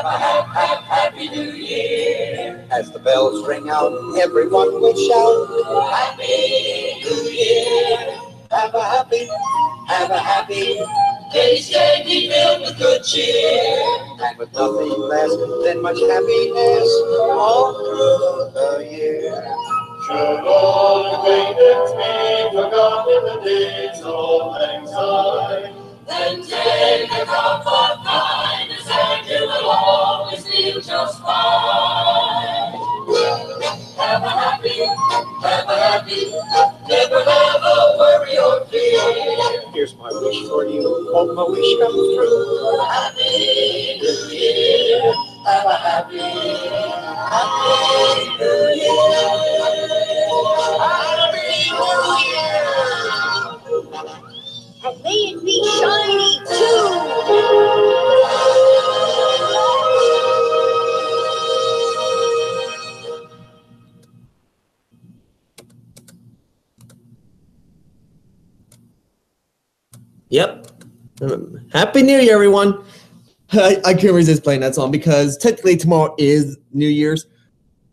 Have a happy New Year. As the bells ring out, everyone will shout, Happy New Year. Have a happy day, steady, filled with good cheer. And with nothing less than much happiness all through the year. Should all acquaintance be forgotten in the days of lang syne, then take a drop of kindness and you will always feel just fine. Have a happy, never have a worry or fear. Here's my wish for you, hope my wish comes true. Happy New Year, have a happy New Year. Happy New Year. And may it be shiny too. Yep. Happy New Year, everyone. I can't resist playing that song because technically tomorrow is New Year's,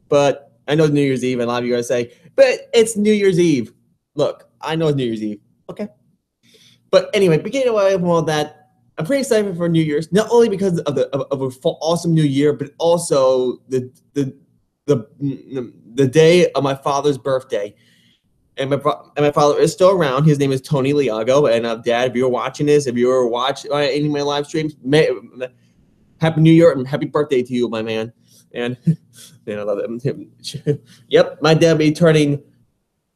but I know it's New Year's Eve, and a lot of you guys say, but it's New Year's Eve. Look, I know it's New Year's Eve. Okay. But anyway, beginning away from all that, I'm pretty excited for New Year's, not only because of a awesome New Year, but also the day of my father's birthday. And my father is still around. His name is Tony Liago. And Dad, if you're watching this, if you're watching any of my live streams, Happy New Year and happy birthday to you, my man. And man, I love him. Yep, my dad will be turning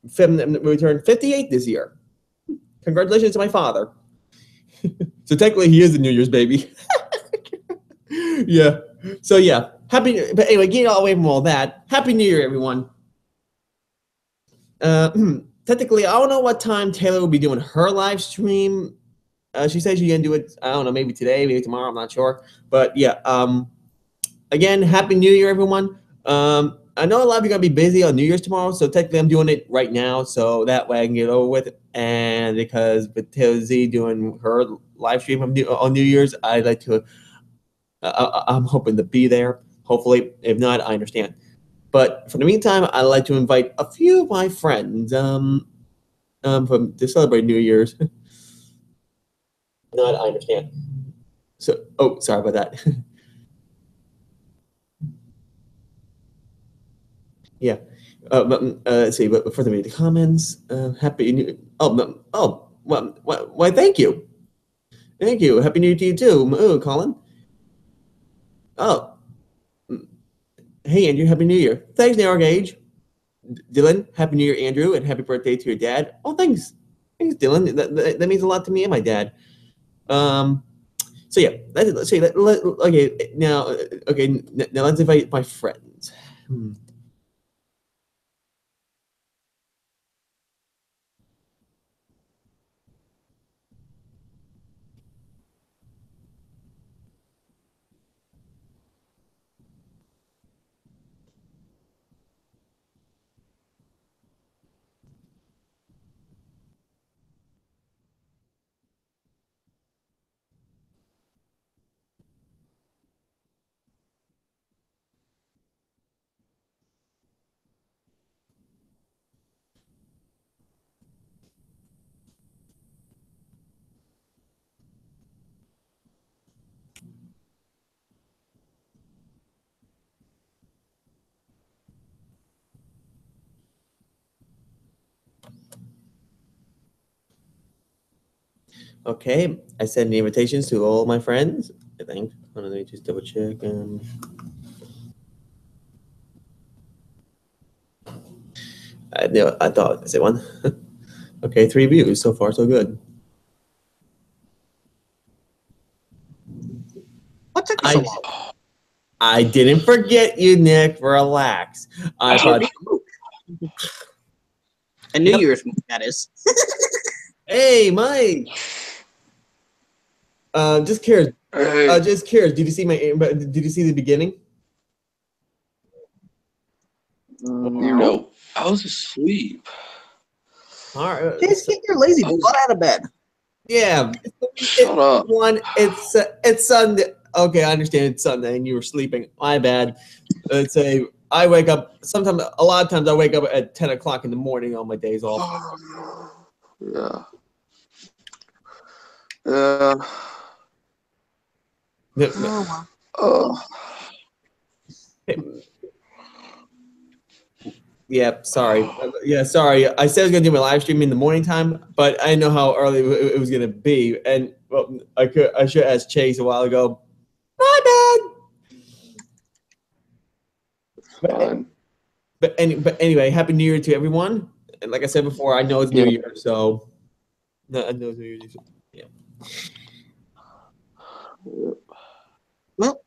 58 this year. Congratulations to my father. So technically, he is a New Year's baby. Yeah. So yeah, but anyway, getting all away from all that. Happy New Year, everyone. Technically, I don't know what time Taylor will be doing her live stream. She said she's gonna do it, I don't know, maybe today, maybe tomorrow, I'm not sure. But yeah, again, Happy New Year, everyone. I know a lot of you are gonna be busy on New Year's tomorrow, so technically I'm doing it right now, so that way I can get over with it. And because with Taylor Z doing her live stream on New Year's, I'd like to, I'm hoping to be there. Hopefully, if not, I understand. But for the meantime, I'd like to invite a few of my friends to celebrate New Year's. Not, I understand. So, oh, sorry about that. Yeah. Let's see. But before the comments, Happy New. Well, thank you. Thank you. Happy New Year to you too. Oh, Colin. Oh. Hey, Andrew, Happy New Year. Thanks, Narrow Gauge. Dylan, Happy New Year, Andrew, and happy birthday to your dad. Oh, thanks. Thanks, Dylan. That means a lot to me and my dad. So yeah, let's see. Okay, now let's invite my friends. Okay, I sent the invitations to all my friends, I think. Let me just double check. I thought I said one. Okay, 3 views. So far, so good. What took so long? I didn't forget you, Nick. Relax. I thought. A New Year's move, that is. Hey, Mike. Just curious. Just curious. Did you see Did you see the beginning? No, I was asleep. All right. Just get your lazy butt out of bed. Yeah. Shut up. It's Sunday. Okay, I understand it's Sunday and you were sleeping. My bad. Let's say I wake up. Sometimes, a lot of times, I wake up at 10 o'clock in the morning on my days off. Yeah. Yeah. Oh. Yeah, sorry. Yeah, sorry. I said I was gonna do my live stream in the morning time, but I didn't know how early it was gonna be, and well, I should ask Chase a while ago. My bad. Fine. But anyway, Happy New Year to everyone. And like I said before, I know it's New Year, so no, I know it's New Year. So, yeah. Well,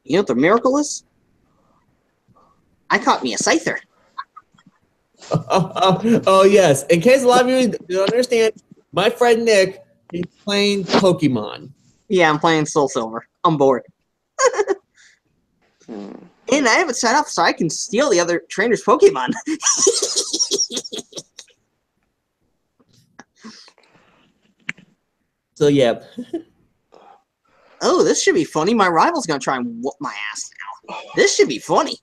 you know what the miracle is? I caught me a Scyther. Oh, yes. In case a lot of you don't understand, my friend Nick is playing Pokemon. Yeah, I'm playing Soul Silver. I'm bored. And I have it set up so I can steal the other trainer's Pokemon. So, yeah. Oh, this should be funny. My rival's going to try and whoop my ass now. This should be funny.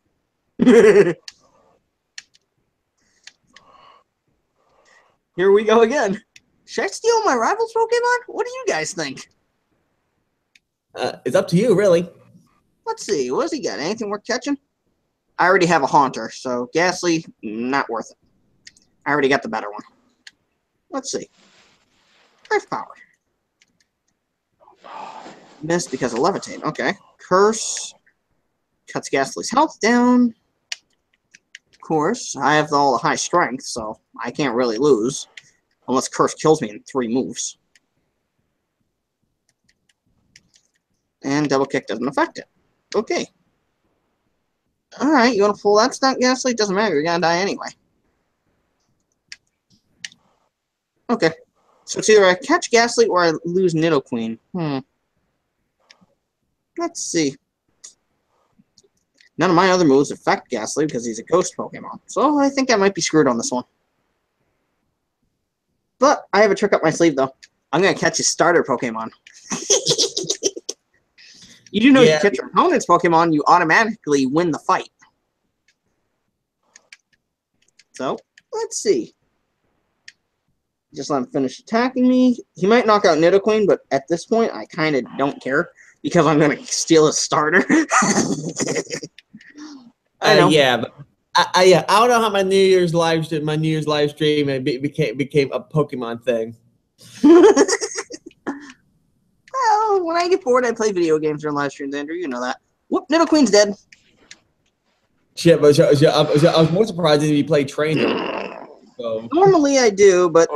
Here we go again. Should I steal my rival's Pokemon? What do you guys think? It's up to you, really. Let's see. What does he got? Anything worth catching? I already have a Haunter, so Ghastly, not worth it. I already got the better one. Let's see. Earth Power. Missed because of Levitate. Okay. Curse. Cuts Ghastly's health down. Of course, I have all the high strength, so I can't really lose. Unless Curse kills me in 3 moves. And Double Kick doesn't affect it. Okay. Alright, you want to pull that stunt, Ghastly? Doesn't matter, you're gonna die anyway. Okay. So it's either I catch Ghastly or I lose Nidoqueen. Let's see. None of my other moves affect Ghastly because he's a ghost Pokemon. So I think I might be screwed on this one. But I have a trick up my sleeve, though. I'm going to catch his starter Pokemon. You do know if you catch your opponent's Pokemon, you automatically win the fight. So, let's see. Just let him finish attacking me. He might knock out Nidoqueen, but at this point, I kind of don't care. Because I'm going to steal his starter. I know. Yeah, but I don't know how my New Year's live stream became a Pokemon thing. Well, when I get bored, I play video games during live streams, Andrew. You know that. Whoop, Nidoqueen's dead. Shit, but I was more surprised that you played Trainer. So. Normally I do, but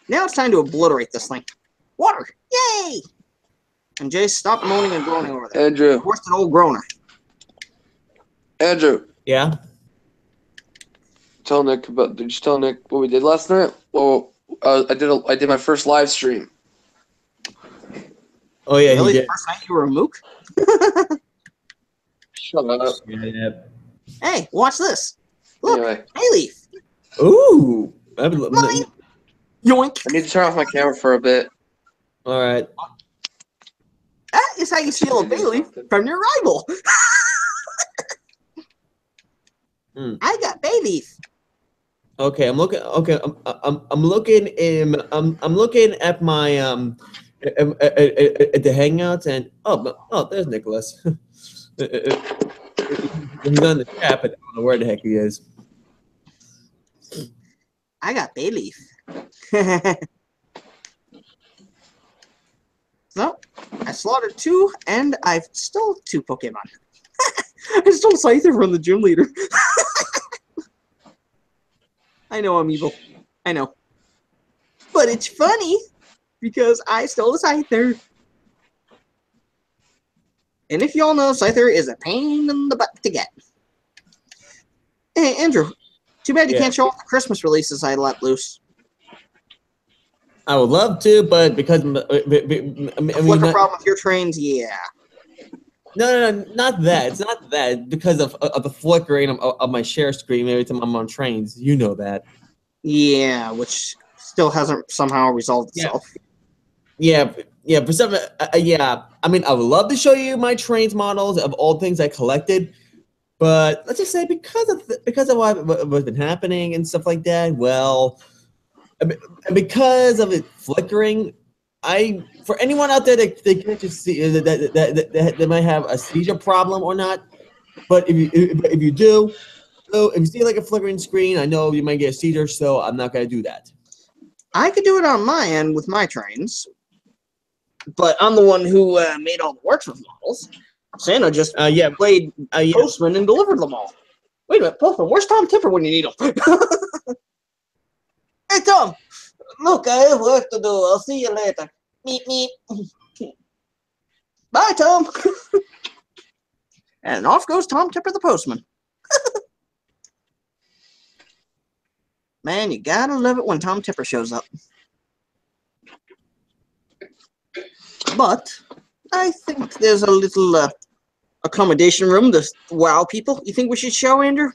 now it's time to obliterate this thing. Water! Yay! And Jay, stop moaning and groaning over there. Andrew. Worse than old groaner. Andrew. Yeah? Did you tell Nick what we did last night? Well, I did my first live stream. Oh, yeah, really? he The did. first night you were a mook? Shut up. Yeah. Hey, watch this. Look, Anyway. Bayleaf. Ooh. Mine. Yoink. I need to turn off my camera for a bit. All right. That is how you steal a Bayleaf from your rival. I got Bayleaf. Okay, I'm looking. Okay, I'm looking at my at the Hangouts, and there's Nicholas. He's on the chat, but I don't know where the heck he is. I got Bayleaf. So, I slaughtered 2, and I've stole 2 Pokemon. I stole Scyther from the gym leader. I know I'm evil. I know. But it's funny, because I stole a Scyther. And if y'all know, Scyther is a pain in the butt to get. Hey, Andrew, too bad you can't show off the Christmas releases I let loose. I would love to, but because Flicker problem with your trains, yeah. No, not that. It's not that. Because of the flickering of my share screen every time I'm on trains. You know that. Yeah, which still hasn't somehow resolved itself. Yeah, yeah. For some, yeah. I mean, I would love to show you my trains models of all things I collected, but let's just say because of what's been happening and stuff like that. Well, because of it flickering, for anyone out there that they can't just see that might have a seizure problem or not. But if you do, so if you see like a flickering screen, I know you might get a seizure, so I'm not gonna do that. I could do it on my end with my trains, but I'm the one who made all the Worksmith models. Santa just played postman and delivered them all. Wait a minute, postman, where's Tom Tipper when you need him? Hey, Tom, look, I have work to do. I'll see you later. Meep, meep. Bye, Tom. And off goes Tom Tipper the postman. Man, you gotta love it when Tom Tipper shows up. But I think there's a little accommodation room to wow people. You think we should show, Andrew?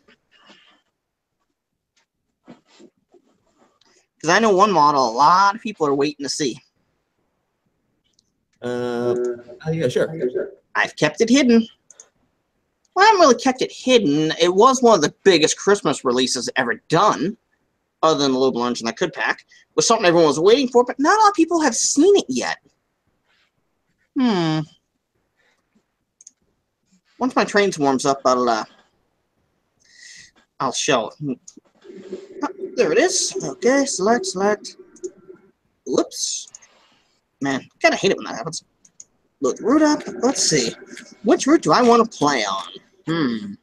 Because I know one model a lot of people are waiting to see. Yeah, sure. I've kept it hidden. Well, I haven't really kept it hidden. It was one of the biggest Christmas releases ever done, other than the Loeb Lunch and the Could Pack. It was something everyone was waiting for, but not a lot of people have seen it yet. Once my trains warms up, I'll show it. Oh, there it is. Okay, select. Whoops. Man, kinda hate it when that happens. Load the route up. Let's see. Which route do I want to play on?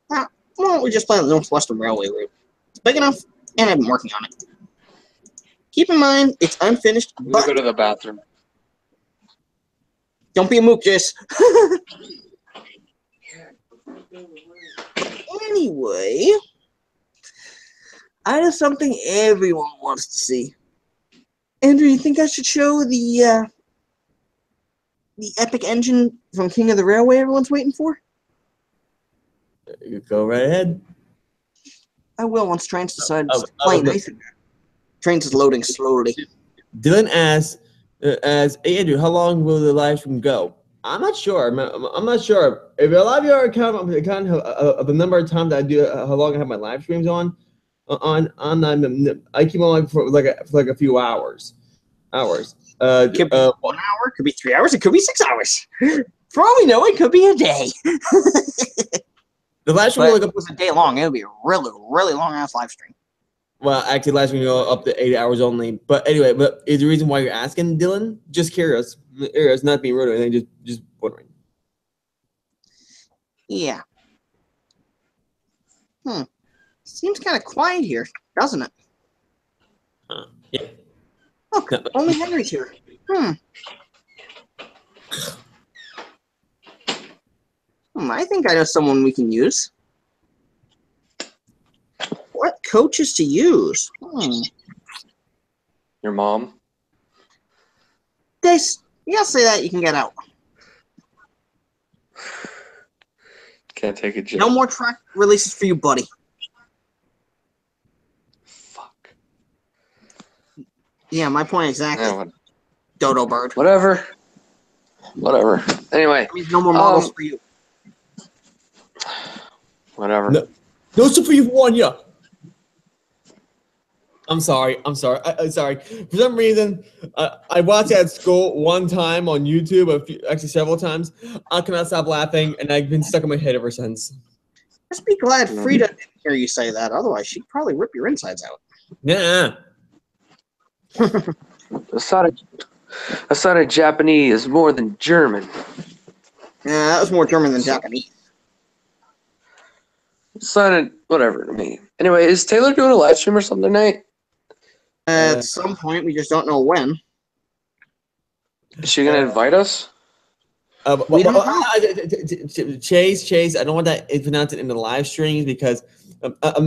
Why don't we just play on the Northwestern Railway route? It's big enough, and I've been working on it. Keep in mind, it's unfinished, I'm but gonna go to the bathroom. don't be a mook, Jace. Anyway, I have something everyone wants to see. Andrew, you think I should show the epic engine from King of the Railway everyone's waiting for? You go right ahead. I will once Trains decides to play nice again. Trains is loading slowly. Dylan asks, "Hey Andrew, how long will the live stream go?" I'm not sure. I'm not sure. If a lot of you are counting of the number of times I do, how long I have my live streams on, I keep on for like a few hours. Could be 1 hour, could be 3 hours, it could be 6 hours. For all we know, it could be a day. The live stream if it was a day long, it would be a really, really long ass live stream. Well, actually, live stream go up to 8 hours only. But anyway, is the reason why you're asking, Dylan? Just curious. It's not being rude or anything. Just wondering. Yeah. Seems kind of quiet here, doesn't it? Yeah. Look, only Henry's here. I think I know someone we can use. What coaches to use? Your mom? Dace, you gotta say that, you can get out. Can't take a joke. No more track releases for you, buddy. Fuck. Yeah, my point exactly. Yeah, Dodo bird. Whatever. Anyway. That means no more models for you. Whatever. No Super for one, yeah. I'm sorry. I'm sorry. For some reason, I watched it at school one time on YouTube, actually several times. I cannot stop laughing, and I've been stuck in my head ever since. Just be glad Frida didn't hear you say that. Otherwise, she'd probably rip your insides out. Yeah. I thought a Japanese is more than German. Yeah, that was more German than Japanese. It sounded whatever to me. Anyway, is Taylor doing a live stream or something tonight? At some point, we just don't know when. Is she gonna invite us? We don't know. Chase, I don't want that pronounced in the live streams because, I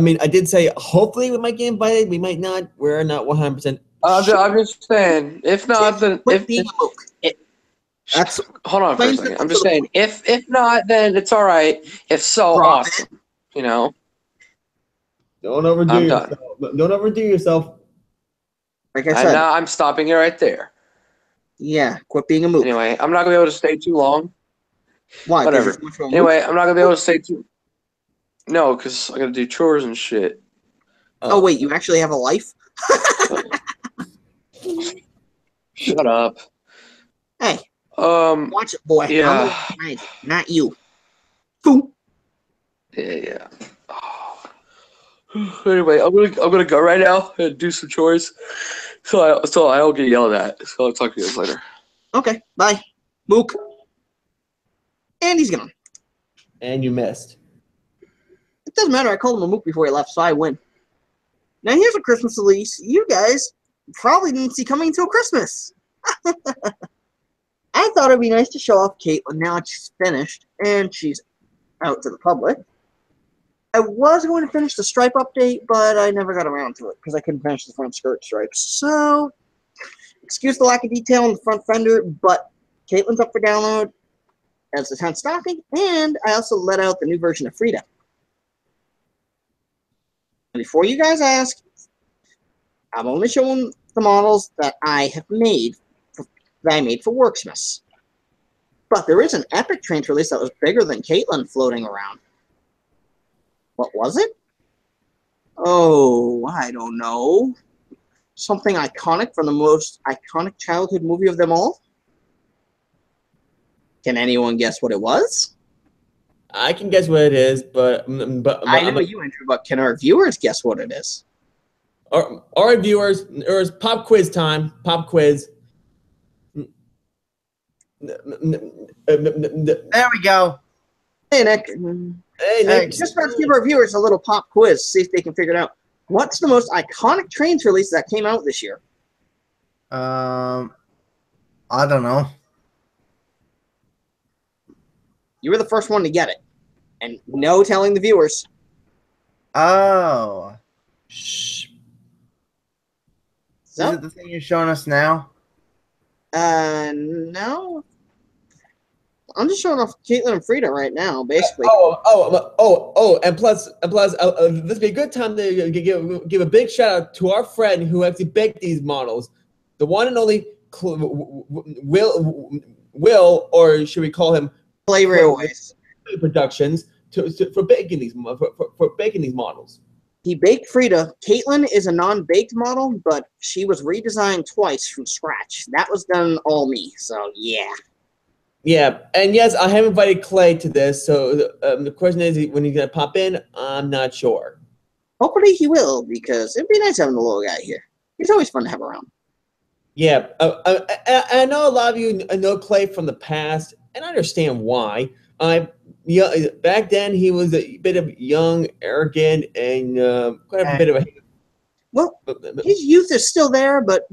mean, I did say hopefully we might get invited. We might not. We're not 100%. I'm just saying. If not, then hold on for a second. I'm just saying. If not, then it's all right. If so, awesome. You know. Don't overdo yourself. Don't overdo yourself. Like I said, I'm stopping it right there. Yeah, quit being a mook. Anyway, I'm not gonna be able to stay too long. Why? 'Cause Whatever. you're too much of a mook? Anyway, I'm not gonna be able to stay too. No, because I gotta do chores and shit. Oh wait, you actually have a life? Shut up. Hey, Um. watch it, boy. Yeah. I'm gonna manage it, not you. Fool. Yeah. Anyway, I'm gonna go right now and do some chores, so I don't get yelled at. So I'll talk to you guys later. Okay, bye. Mook. And he's gone. And you missed. It doesn't matter. I called him a mook before he left, so I win. Now here's a Christmas release you guys probably didn't see coming until Christmas. I thought it'd be nice to show off Caitlin now that she's finished and she's out to the public. I was going to finish the stripe update, but I never got around to it because I couldn't finish the front skirt stripes. So, excuse the lack of detail on the front fender, but Caitlin's up for download as the 10th stocking, and I also let out the new version of Frida. And before you guys ask, I'm only showing the models that I have made, that I made for Worksmiths. But there is an epic transfer release that was bigger than Caitlin floating around. What was it? Oh, I don't know. Something iconic from the most iconic childhood movie of them all? Can anyone guess what it was? I can guess what it is, but I know you, Andrew, but can our viewers guess what it is? Our viewers, there's pop quiz time. Pop quiz. There we go. Hey, Nick. Hey, Nick. Just about to give our viewers a little pop quiz, see if they can figure it out. What's the most iconic trains release that came out this year? I don't know. You were the first one to get it. And no telling the viewers. Oh. Shh. So, Is it the thing you're showing us now? no. I'm just showing off Caitlin and Frida right now, basically. And plus, this would be a good time to give a big shout out to our friend who actually baked these models, the one and only Will, or should we call him Play Railways. Productions, for baking these models. He baked Frida. Caitlin is a non-baked model, but she was redesigned twice from scratch. That was done all me, so yeah. Yeah, and yes, I have invited Clay to this. So the question is, when he's gonna pop in, I'm not sure. Hopefully he will, because it'd be nice having the little guy here. He's always fun to have around. Yeah, I know a lot of you know Clay from the past, and I understand why. Back then he was a bit of young, arrogant, and quite a bit of a. Well, his youth is still there, but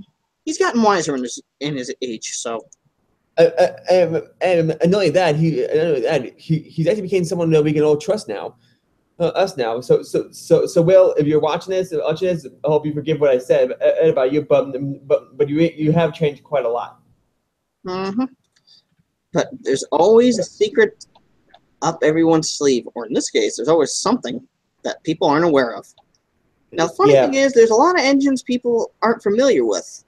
he's gotten wiser in his age. So. And not only that, he's actually became someone that we can all trust now, us now. So Will, if you're watching this, I hope you forgive what I said about you, but you have changed quite a lot. Mm-hmm. But there's always a secret up everyone's sleeve, or in this case, there's always something that people aren't aware of. Now, the funny thing is, there's a lot of engines people aren't familiar with.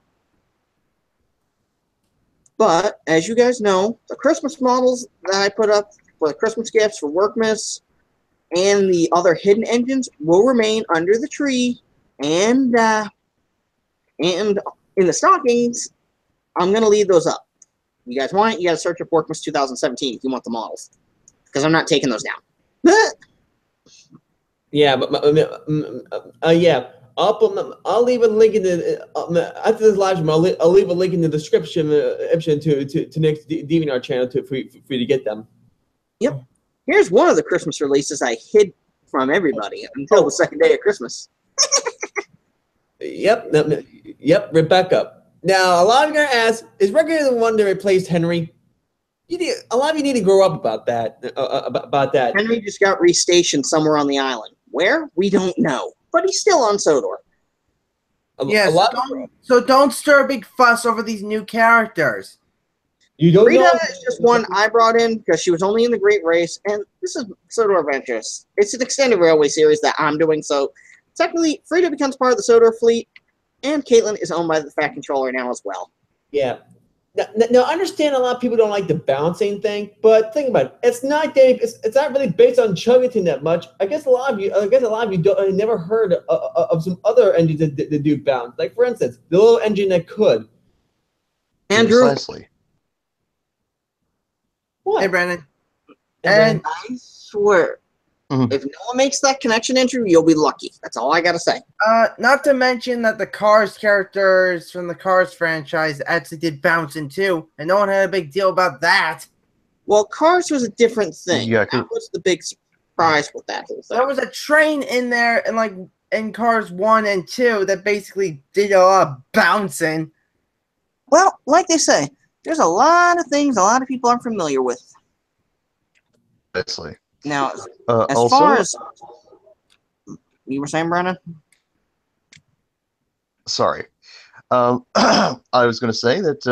But, as you guys know, the Christmas models that I put up for the Christmas gifts for Workmas and the other hidden engines will remain under the tree. And in the stockings, I'm going to leave those up. You guys want it? You got to search up Workmas 2017 if you want the models. Because I'm not taking those down. Yeah, yeah. I'll leave a link in the after this live stream. I'll leave a link in the description to Nick's DeviantArt channel for you to get them. Yep. Here's one of the Christmas releases I hid from everybody until the second day of Christmas. Yep, Rebecca. Now, a lot of you are going to ask, is Rebecca the one that replaced Henry? A lot of you need to grow up about that. Henry just got restationed somewhere on the island. Where? We don't know. But he's still on Sodor. So don't stir a big fuss over these new characters. You don't Rita know? is just one I brought in because she was only in the Great Race, and this is Sodor Adventures. It's an extended railway series that I'm doing, so technically Frida becomes part of the Sodor fleet, and Caitlin is owned by the Fat Controller now as well. Yeah. Now, I understand a lot of people don't like the bouncing thing, but think about it. It's not really based on Chuggington that much. I guess a lot of you don't never heard of some other engines that do bounce. Like for instance, the little engine that could. Andrew, Precisely. What? Hey, Brandon. And I swear, Mhm. if no one makes that connection, Andrew, you'll be lucky. That's all I gotta say. Not to mention that the Cars characters from the Cars franchise actually did bouncing too, and no one had a big deal about that. Well, Cars was a different thing. Yeah, That was the big surprise with that whole thing. There was a train in there, and like in Cars 1 and 2, that basically did a lot of bouncing. Well, like they say, there's a lot of things a lot of people aren't familiar with. Precisely. Now, as Also, far as you were saying, Brennan, sorry. I was going to say that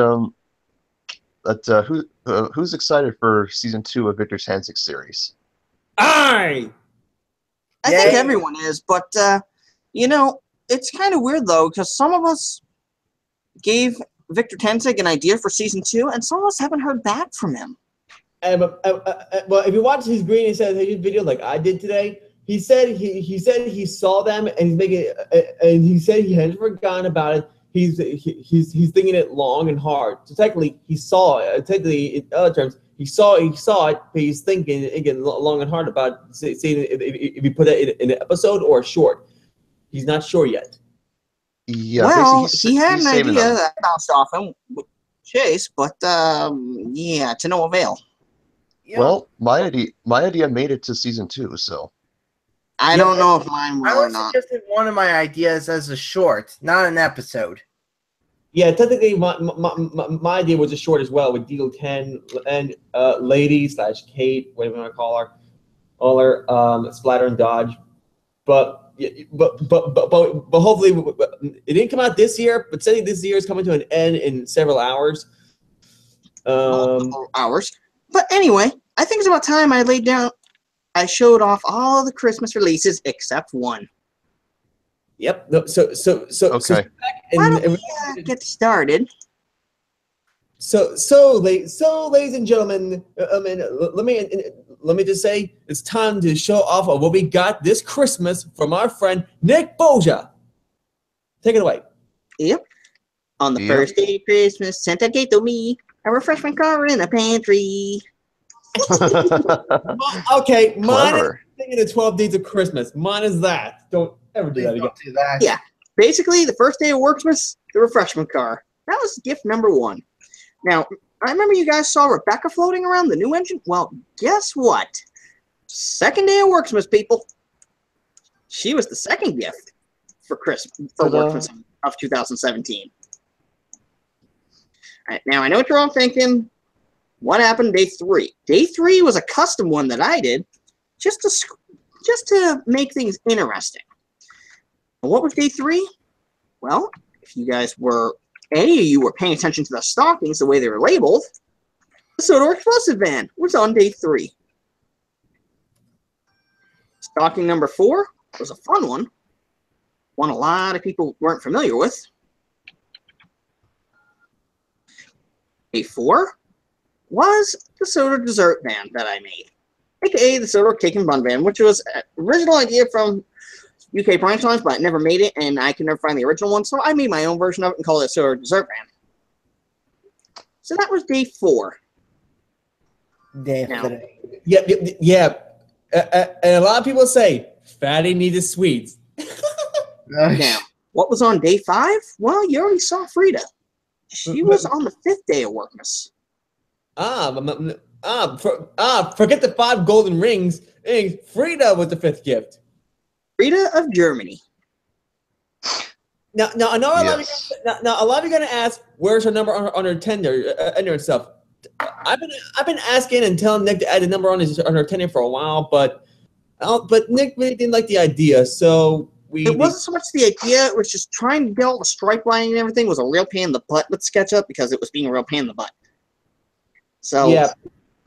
who's excited for season 2 of Victor Tanzik's series? I think everyone is, but it's kind of weird though, because some of us gave Victor Tanzik an idea for season 2, and some of us haven't heard back from him. Well, if you watch his Green Assassination video like I did today, he said he saw them and he's making and he said he hadn't forgotten about it. He's thinking it long and hard. So technically, he saw it. Technically, in other terms, he saw it, but he's thinking again long and hard about seeing if you put it in an episode or a short. He's not sure yet. Yeah, Well, basically he had he's an saving idea them. that bounced off him with Chase, but yeah, to no avail. You know, Well, my idea made it to season 2, so I don't know if mine will I or was not. suggesting one of my ideas as a short, not an episode. Yeah, technically, my idea was a short as well with Deal 10 and Lady / Kate, whatever you want to call her, Splatter and Dodge, but hopefully it didn't come out this year. But saying this year is coming to an end in several hours. Multiple hours. But anyway, I think it's about time I showed off all the Christmas releases except one. Yep. No, so okay. Why don't we get started? So, ladies and gentlemen, let me just say it's time to show off of what we got this Christmas from our friend Nick Boja. Take it away. Yep. On the Yep. first day of Christmas, Santa gave to me a refreshment car in a pantry. Okay, mine is Clever. thinking the 12 Days of Christmas. Mine is that. Don't ever do Please that again. don't do that. Yeah. Basically, the first day of Worksmas, the refreshment car. That was gift number 1. Now, I remember you guys saw Rebecca floating around the new engine. Well, guess what? Second day of Worksmas, people. She was the second gift for Ta-da. Worksmas of 2017. All right, now, I know what you're all thinking. What happened day 3? Day 3 was a custom one that I did just to make things interesting. And what was day 3? Well, if you guys were you were paying attention to the stockings, the way they were labeled, the Sodor Explosive Van was on day 3. Stocking number 4 was a fun one a lot of people weren't familiar with. Day 4 was the Sodor Dessert Van that I made, aka the Sodor Cake and Bun Van, which was an original idea from UK Branch Lines, but I never made it, and I could never find the original one, so I made my own version of it and called it Sodor Dessert Van. So that was day 4. Now, Yeah. And a lot of people say fatty needed sweets. now, what was on day 5? Well, you already saw Frida. She was on the 5th day of Workmas. Forget the 5 golden rings. Frida was the 5th gift. Frida of Germany. Now, I know a lot Yes. a lot of you are gonna ask, where's her number on her tender and stuff. I've been asking and telling Nick to add the number on her tender for a while, but Nick really didn't like the idea, so It wasn't so much the idea, it was just trying to get all the stripe lining and everything was a real pain in the butt with SketchUp because it was being a real pain in the butt. So, yeah.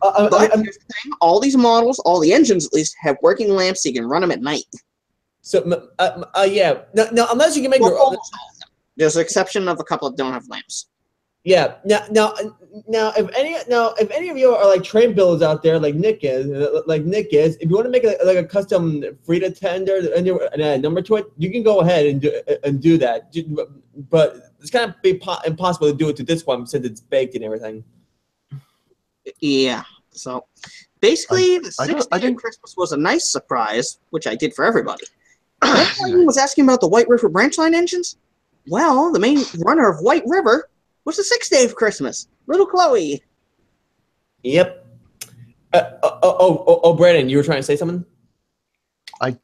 but here's the thing, all these models, all the engines at least, have working lamps so you can run them at night. So yeah. No, unless you can make Well, your almost all of them. There's an exception of a couple that don't have lamps. Yeah. Now, if any of you are like train builders out there, like Nick is, if you want to make a custom Frida tender and a number to it, you can go ahead and do that. But it's kind of impossible to do it to this one since it's baked and everything. Yeah. So basically, the I 6th day didn't- of Christmas was a nice surprise, which I did for everybody. Everyone was asking about the White River branch line engines. Well, the main runner of White River was the 6th day of Christmas, little Chloe. Yep. Brandon, you were trying to say something? I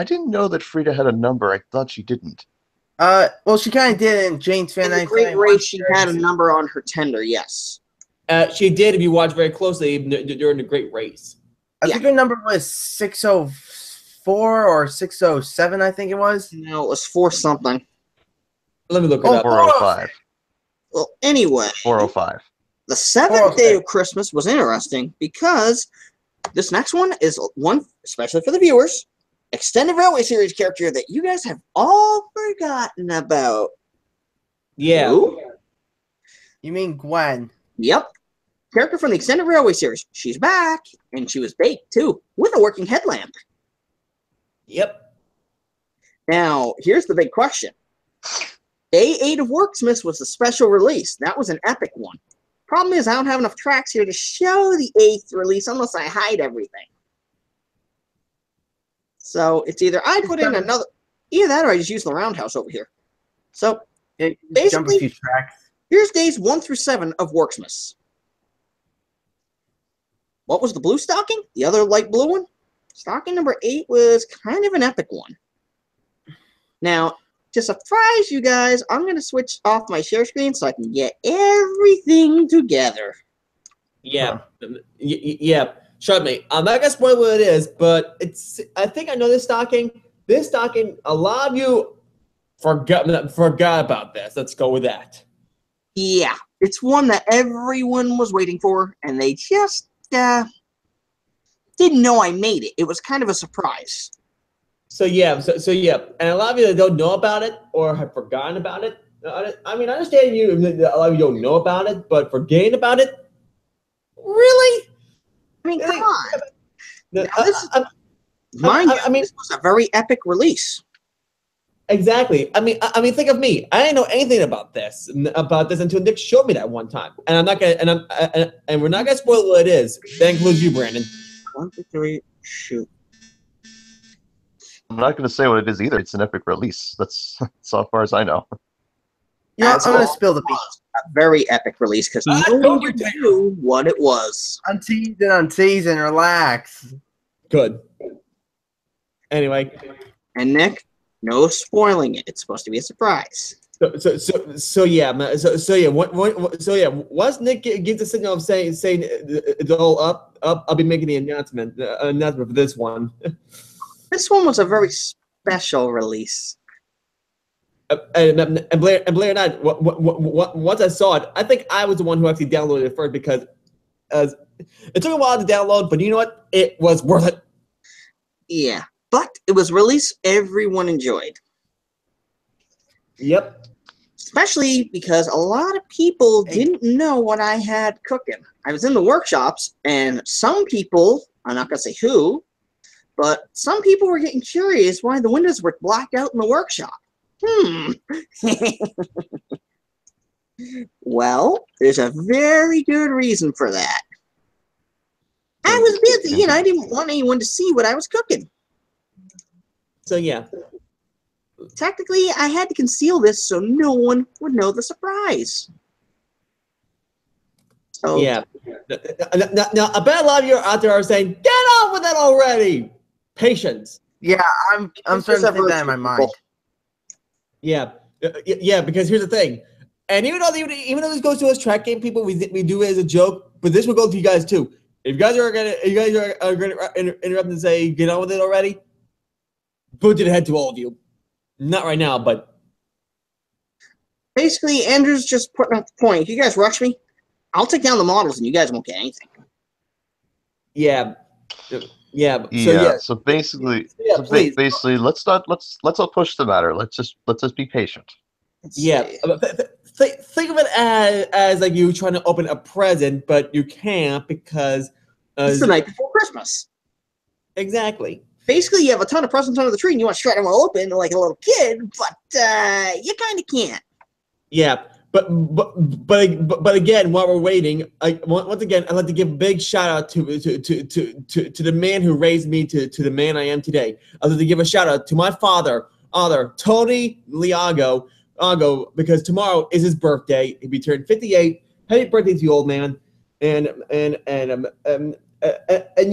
didn't know that Frida had a number. I thought she didn't. Well, she kind of did in Jane's Fan In the 99. Great Race, she had a number on her tender, yes. She did, if you watch very closely during the Great Race. I think her number was 604 or 607, I think it was. No, it was 4 something. Let me look it up. 405. Well, anyway, 405. the 7th day of Christmas was interesting because this next one is one, especially for the viewers, Extended Railway Series character that you guys have all forgotten about. Yeah. Who? You mean Gwen? Yep. Character from the Extended Railway Series. She's back, and she was baked, too, with a working headlamp. Yep. Now, here's the big question. Day 8 of Worksmiths was a special release. That was an epic one. Problem is, I don't have enough tracks here to show the 8th release unless I hide everything. So, it's either I put in another... Either that or I just use the roundhouse over here. So, Jump a basically, few tracks. here's days 1 through 7 of Worksmiths. What was the blue stocking? The other light blue one? Stocking number 8 was kind of an epic one. Now, to surprise you guys, I'm going to switch off my share screen so I can get everything together. Yeah. Yeah. Trust me. I'm not gonna spoil what it is, but I think I know this stocking. This stocking, a lot of you forgot about this. Let's go with that. Yeah, it's one that everyone was waiting for, and they just didn't know I made it. It was kind of a surprise. So yeah, and a lot of you that don't know about it or have forgotten about it. I mean, I understand you. A lot of you don't know about it, but forgetting about it, really? I mean, come on. No, Now, this, mind you, I mean, this was a very epic release. exactly. I mean, think of me. I didn't know anything about this until Nick showed me that one time, and I'm not gonna, and we're not gonna spoil what it is. That includes you, Brandon. 1, 2, 3, shoot. I'm not going to say what it is either. It's an epic release. That's so far as I know. You know, That's I'm going to all. spill the beans. A very epic release because I no told one you, knew what it was. Untease and untease and relax. Good. Anyway, And Nick, no spoiling it. It's supposed to be a surprise. so yeah. Once Nick gives the signal of saying it's all up, I'll be making the announcement for this one. This one was a very special release. And Blair and I, once I saw it, I think I was the one who actually downloaded it first because it took a while to download, but you know what? It was worth it. Yeah, but it was a release everyone enjoyed. Yep. Especially because a lot of people didn't know what I had cooking. I was in the workshops, and some people, I'm not going to say who, but some people were getting curious why the windows were blacked out in the workshop. Well, there's a very good reason for that. I was busy, and I didn't want anyone to see what I was cooking. So yeah. Technically, I had to conceal this so no one would know the surprise. So, Yeah. Now, I bet a lot of you out there are saying, "Get on with it already." Patience. Yeah, I'm starting to think that in my mind. Yeah, yeah. Because here's the thing, and even though this goes to us track game people, we do it as a joke, but this will go to you guys too. If you guys are gonna interrupt and say, "Get on with it already," boot to the head to all of you. Not right now, but basically, Andrew's just putting up the point. If you guys rush me, I'll take down the models, and you guys won't get anything. yeah. So basically, please. basically, let's not push the matter. Let's just be patient. Let's Yeah. see. think of it as like you trying to open a present, but you can't because It's the night before Christmas. exactly. Basically, you have a ton of presents under the tree, and you want to shred them all open like a little kid, but you kind of can't. Yeah, but again, while we're waiting, once again, I'd like to give a big shout out to the man who raised me to the man I am today. I'd like to give a shout out to my father, Tony Liago, because tomorrow is his birthday. He'll be turned 58. Happy birthday to you, old man. And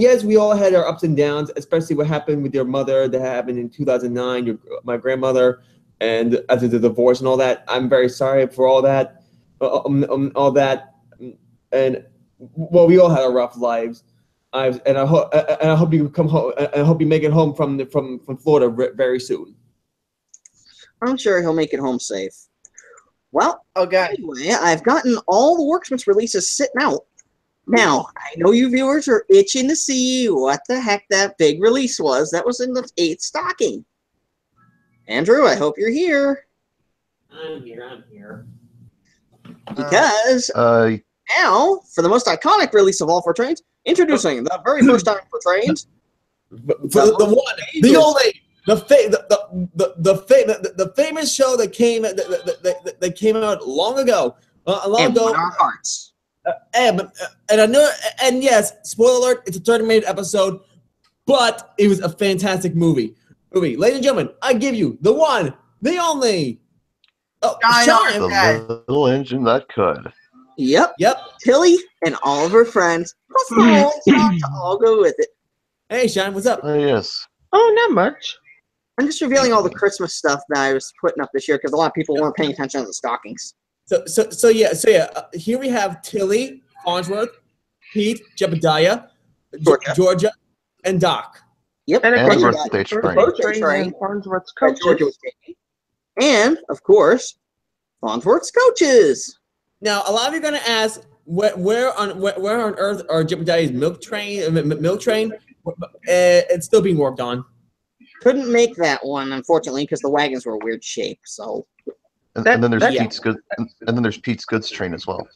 yes, we all had our ups and downs, especially what happened with your mother that happened in 2009, my grandmother, and after the divorce and all that. I'm very sorry for all that, and well, we all had our rough lives. I hope you come home. I hope you make it home from Florida very soon. I'm sure he'll make it home safe. Well, Okay. anyway, I've gotten all the Worksmiths releases sitting out. Now, I know you viewers are itching to see what the heck that big release was. That was in the 8th stocking. Andrew, I hope you're here. I'm here. Because now, for the most iconic release of all 4 trains, introducing the very first time for trains. The one, the only, the famous show that came out long ago. And won our hearts. And I know, and yes, spoiler alert, it's a 30-minute episode, but it was a fantastic movie. Ladies and gentlemen, I give you the one, the only. Oh, Shine. The little engine that could. Yep. Yep. Tilly and all of her friends. Plus the rolling stock to all go with it. Hey, Shine, what's up? Yes. Oh, not much. I'm just revealing all the Christmas stuff that I was putting up this year because a lot of people weren't paying attention to the stockings. So yeah. Here we have Tilly, Farnsworth, Pete, Jebediah, Georgia, and Doc. Yep. And And you the got birthday train. birthday train. and Farnsworth's that Georgia coaches. was taking. And, of course, Farnsworth's coaches. Now, a lot of you are going to ask, where on earth are Jebediah's milk train? It's still being worked on. Couldn't make that one, unfortunately, because the wagons were a weird shape. So And then there's Yeah. Pete's good. And then there's Pete's goods train as well.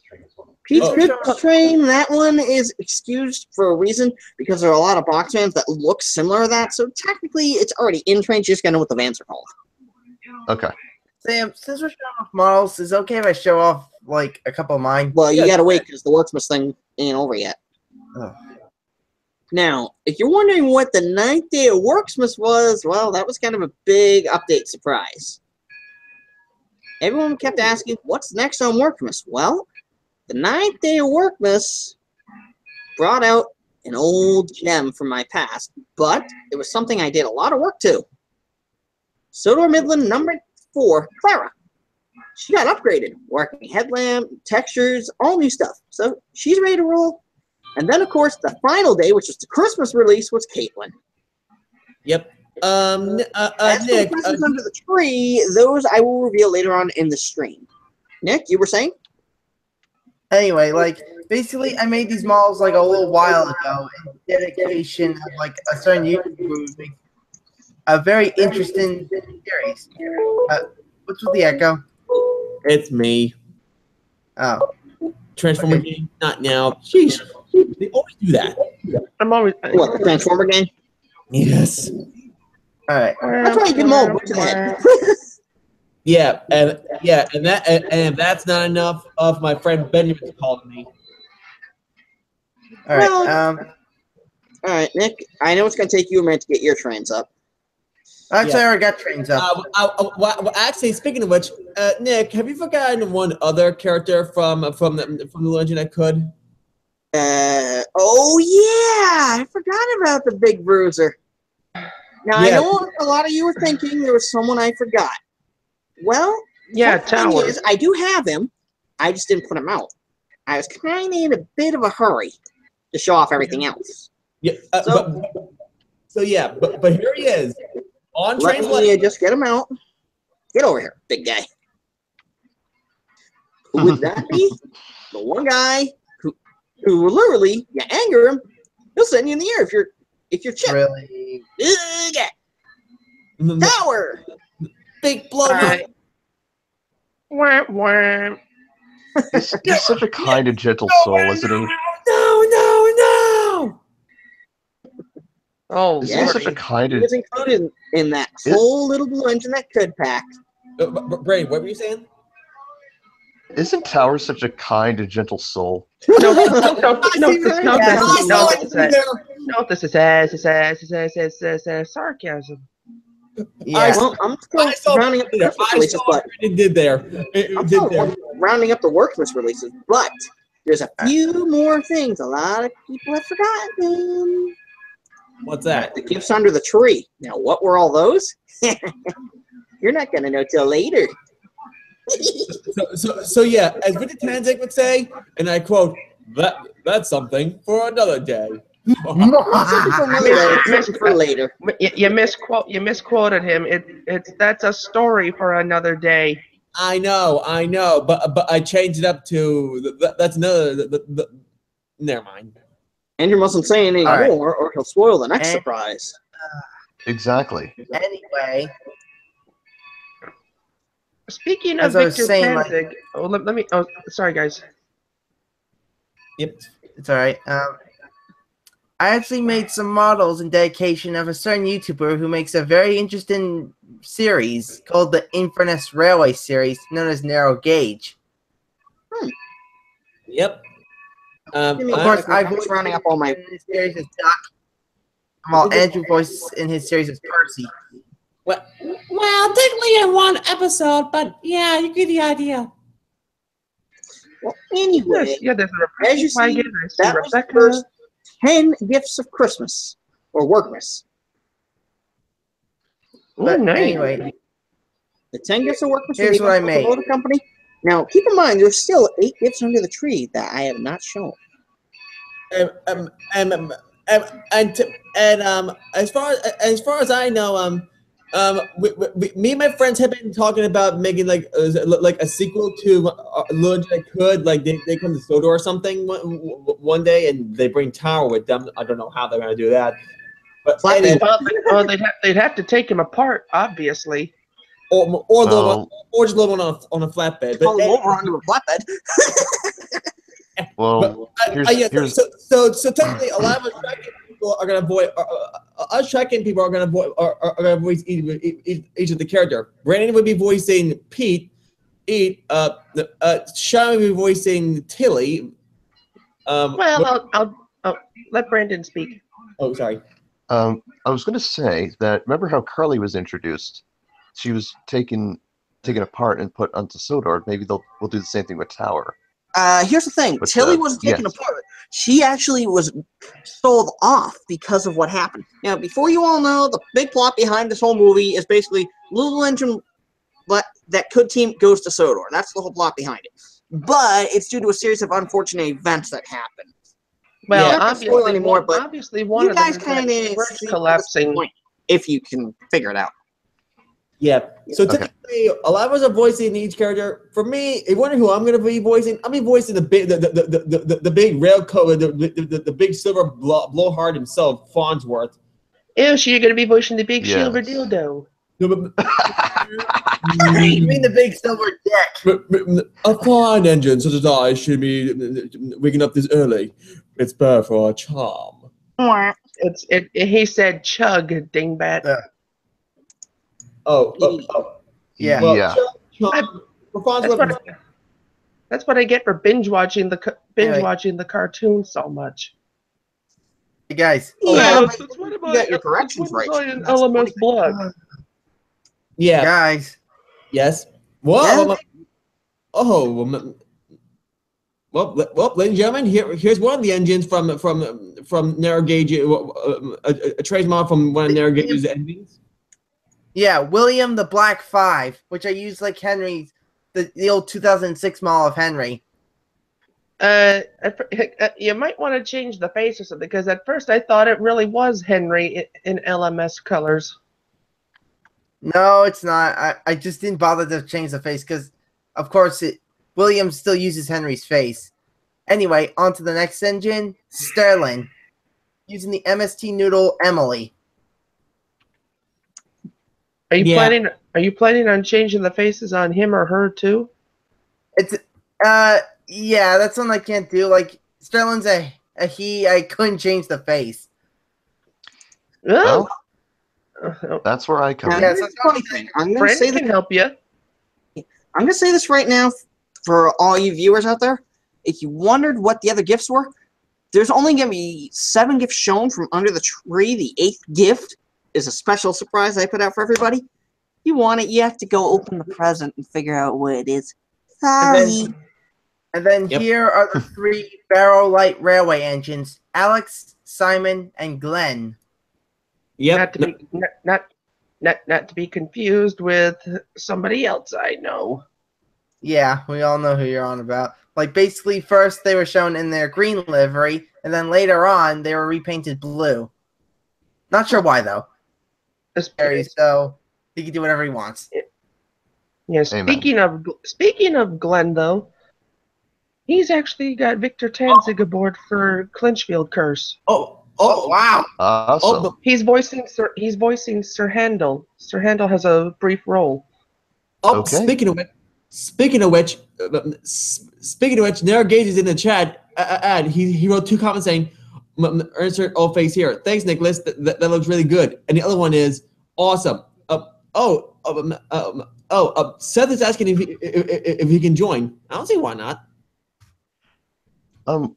Pete's Oh. Goods train, that one is excused for a reason because there are a lot of box vans that look similar to that. So technically, it's already in train. You just gotta know what the vans are called. Okay. Sam, since we're showing off models, is it okay if I show off like a couple of mine? Well, you Yeah. gotta wait because the Worksmith thing ain't over yet. Oh. Now, if you're wondering what the 9th day of Worksmith was, well, that was kind of a big update surprise. Everyone kept asking, what's next on Workmas? Well, the 9th day of Workmas brought out an old gem from my past, but it was something I did a lot of work to. Sodor Midland number 4, Clara. She got upgraded, working headlamp, textures, all new stuff. So she's ready to roll. And then, of course, the final day, which was the Christmas release, was Caitlin. Yep. As for the Nick, presents under the tree, those I will reveal later on in the stream. Nick, you were saying? Anyway, like basically, I made these models like a little while ago in dedication of like a certain YouTube movie. A very interesting series. What's with the echo? it's me. Oh, Transformer Okay. game, not now. Sheesh. They always do that. I'm always. What, the Transformer game? Yes. All right. That's why you give them all a book to the head. Yeah, and if that's not enough of my friend Benjamin's calling me. All right. Well- All right, Nick, I know it's going to take you a minute to get your trains up. Actually, I already got trains up. Well, actually, speaking of which, Nick, have you forgotten one other character from the Legend I Could? Oh, yeah, I forgot about the Big Bruiser. Now, I Yeah. know a lot of you were thinking there was someone I forgot. Well, Yeah, the thing is, I do have him. I just didn't put him out. I was kind of in a bit of a hurry to show off everything else. Yeah. So here he is on Let Train's me Legend. just get him out. Get over here, big guy. Who would that be? The one guy who literally, you anger him, he'll send you in the air if you're chipped. Really? Ugh, Tower! Big blow. All right. Wah, wah. He's such a kind and gentle soul, isn't he? No! Oh, He's Yeah. such a kind He and was included in that whole little blue engine that could pack. Brain, what were you saying? isn't Tower such a kind and gentle soul? no, this is sarcasm. Yeah. Well, I'm I still saw rounding up the Christmas I releases, saw but what it did there. It I'm did still there. rounding up the Workmas releases. But there's a few more things a lot of people have forgotten. What's that? The gifts under the tree. Now, what were all those? You're not gonna know till later. So yeah, as Richard Tanzik would say, and I quote, that's something for another day. Something for another day, something for later. You misquoted him. That's a story for another day. I know, but I changed it up to that's another. Never mind. Andrew mustn't say any All right. more, or he'll spoil the next And- surprise. Exactly. Anyway, Speaking of As I was Victor saying, like- Tanzig, let me. Oh, sorry, guys. Yep. it's all right. I actually made some models in dedication of a certain YouTuber who makes a very interesting series called the Infernus Railway series, known as Narrow Gauge. Yep. Of Of course, I I'm just rounding up all my. in his series as Doc, while Andrew voices in his series as Percy. Well, technically in one episode, but yeah, you get the idea. Well, anyway, Yeah, there's as you a see, I see that was the Rebecca. first 10 gifts of Christmas or Workmas. But Ooh, nice. anyway, The 10 gifts of Workmas. Here's what I made. The company. Now, keep in mind, there's still 8 gifts under the tree that I have not shown. And as far as I know, me and my friends have been talking about making like a sequel to Little Engine That Could. Like they come to Sodor or something one day, and they bring Tower with them. I don't know how they're gonna do that, but Flatbed. anyway, Well, they'd have to take him apart, obviously. or just load one on a flatbed. Call But them over onto a flatbed. Well, yeah, here's so technically, a lot of us tracking people are gonna voice. Us tracking people are gonna voice each of the character. Brandon would be voicing Pete. Sean would be voicing Tilly. Well, I'll let Brandon speak. Oh, sorry. I was going to say that. Remember how Carly was introduced? She was taken apart and put onto Sodor. Maybe we'll do the same thing with Tower. Here's the thing. But, Tilly wasn't taken yes. apart. She actually was sold off because of what happened. Now, before you all know, the big plot behind this whole movie is basically Little Engine that Could team goes to Sodor. That's the whole plot behind it. But it's due to a series of unfortunate events that happened. Well, Yeah, not to spoil anymore, but obviously one You of them guys is kind that of bridge collapsing. if you can figure it out. Yeah. So Okay. technically, a lot of us are voicing each character. For me, if you wonder who I'm going to be voicing, I'll be voicing the big rail coat, the big silver blowhard himself, Farnsworth. Ew, so you're going to be pushing the big Yes. silver dildo. you mean the big silver dick? A fine engine such as I should be waking up this early. It's bad for our charm. He said chug, dingbat. Yeah. Well, Yeah. charm, for Farnsworth, That's what I get for binge watching the Anyway. cartoon so much. Hey guys, Yeah, that's but what you about- got your that's corrections what right. about an That's LMS the blog. yeah, guys. yes. Well, Yeah. well, ladies and gentlemen, here's one of the engines from Narrow Gauge, a trace model from one of Narrow Gauge's engines. Yeah, William the Black 5, which I use like Henry's, the old 2006 model of Henry. You might want to change the face or something, because at first I thought it really was Henry in LMS colors. No, it's not. I just didn't bother to change the face because, of course, William still uses Henry's face. Anyway, on to the next engine, Sterling, using the MST Noodle Emily. Are you Yeah. planning on changing the faces on him or her too? It's yeah, that's one I can't do. Like Sterling's a he. I couldn't change the face. Well, Oh, that's where I come Now, in. Yeah, here's so the funny thing. I'm gonna say Brandon that. can help you. I'm gonna say this right now for all you viewers out there. If you wondered what the other gifts were, there's only gonna be 7 gifts shown from under the tree. The 8th gift is a special surprise I put out for everybody. If you want it, you have to go open the present and figure out what it is. Sorry. And then Yep. here are the 3 Barrow Light Railway engines: Alex, Simon, and Glenn. Yep. Not to be not to be confused with somebody else I know. Yeah, we all know who you're on about. Like basically, first they were shown in their green livery, and then later on they were repainted blue. Not sure why though. Harry, so he can do whatever he wants. Yeah. Amen. Speaking of Glenn though, he's actually got Victor Tanzig aboard for Clinchfield Curse. Oh wow! Awesome. but- He's voicing Sir Handel. Sir Handel has a brief role. Okay. Speaking of which, Narrow Gauge is in the chat. He wrote 2 comments saying, "Insert old face here. Thanks, Nicholas. That looks really good." And the other one is awesome. Seth is asking if he can join. I don't see why not. I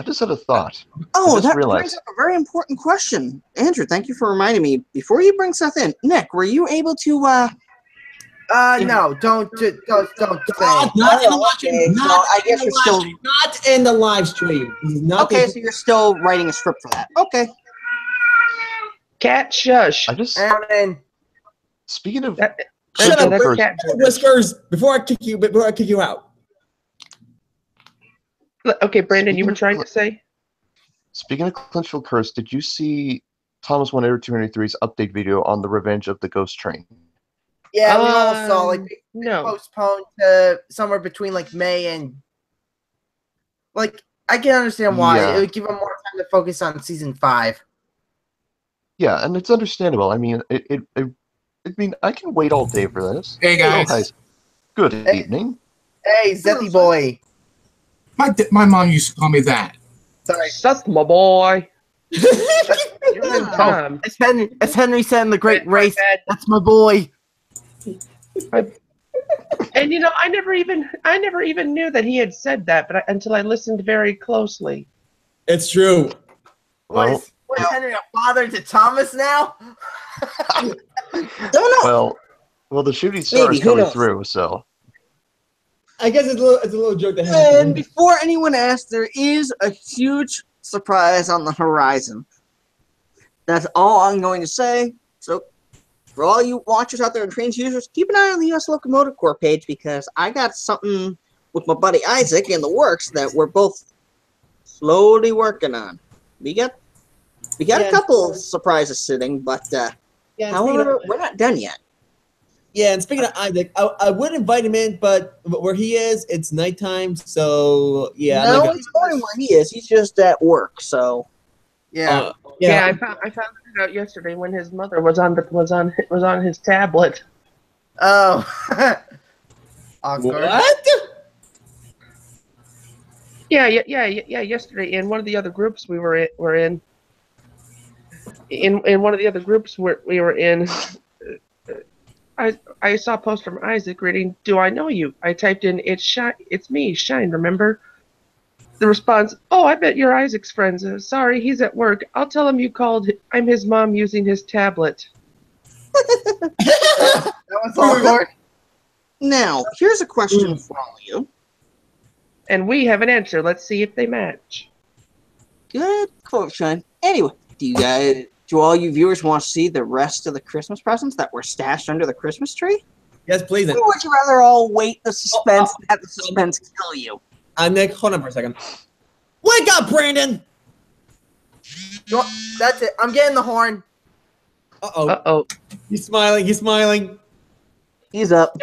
just had a thought. Oh, I just that realized. brings up a very important question. Andrew, thank you for reminding me. Before you bring Seth in, Nick, were you able to No, don't say. Not in the live stream. I guess you're still Not in the live stream. He's not okay, so you're still writing a script for that. Okay. Cat shush. I just And speaking of That- Shut okay, up, that's Curse. cat. Whiskers. Before I kick you out. Okay, Brandon, you were trying to say? Speaking of Clinchfield Curse, did you see Thomas 18293's update video on the Revenge of the Ghost Train? yeah, we all saw like No. postponed to somewhere between like May and like I can understand why Yeah. it would give them more time to focus on season 5. Yeah, and it's understandable. I mean, I can wait all day for this. Hey guys, Oh, hi. Good Hey. evening. Hey, Zethy boy. my mom used to call me that. Sorry. Seth, my boy. You're in time. As Henry said in the Great My Race, bad. that's my boy. And you know, I never even knew that he had said that, but until I listened very closely. It's true. Well, What is Henry, a father to Thomas now? Don't know. well, the shooting star Maybe, is who coming knows? through, so I guess it's a little joke that And happened. before anyone asks, there is a huge surprise on the horizon. That's all I'm going to say. So, for all you watchers out there and trains users, keep an eye on the U.S. Locomotive Corps page because I got something with my buddy Isaac in the works that we're both slowly working on. We got a couple surprises sitting, but however, we're not done yet. Yeah, and speaking of Isaac, I would invite him in, but where he is, it's nighttime, so yeah. I'm No not one's knowing where he is. He's just at work, so. Yeah. Yeah, I found it out yesterday when his mother was on his tablet. Oh. Awkward. What? Yeah. Yesterday in one of the other groups we were in one of the other groups we were in, I saw a post from Isaac reading, "Do I know you?" I typed in, "It's me, Shine. Remember?" The response, "Oh, I bet you're Isaac's friends. Sorry, he's at work. I'll tell him you called. I'm his mom using his tablet." That was awkward. Now, here's a question for all of you. And we have an answer. Let's see if they match. Good quote, Shine. Anyway, do all you viewers want to see the rest of the Christmas presents that were stashed under the Christmas tree? Yes, please. Or would you rather all wait the suspense, have the suspense kill you? Nick, hold on for a second. Wake up, Brandon! That's it. I'm getting the horn. Uh-oh. Uh-oh. He's smiling. He's up.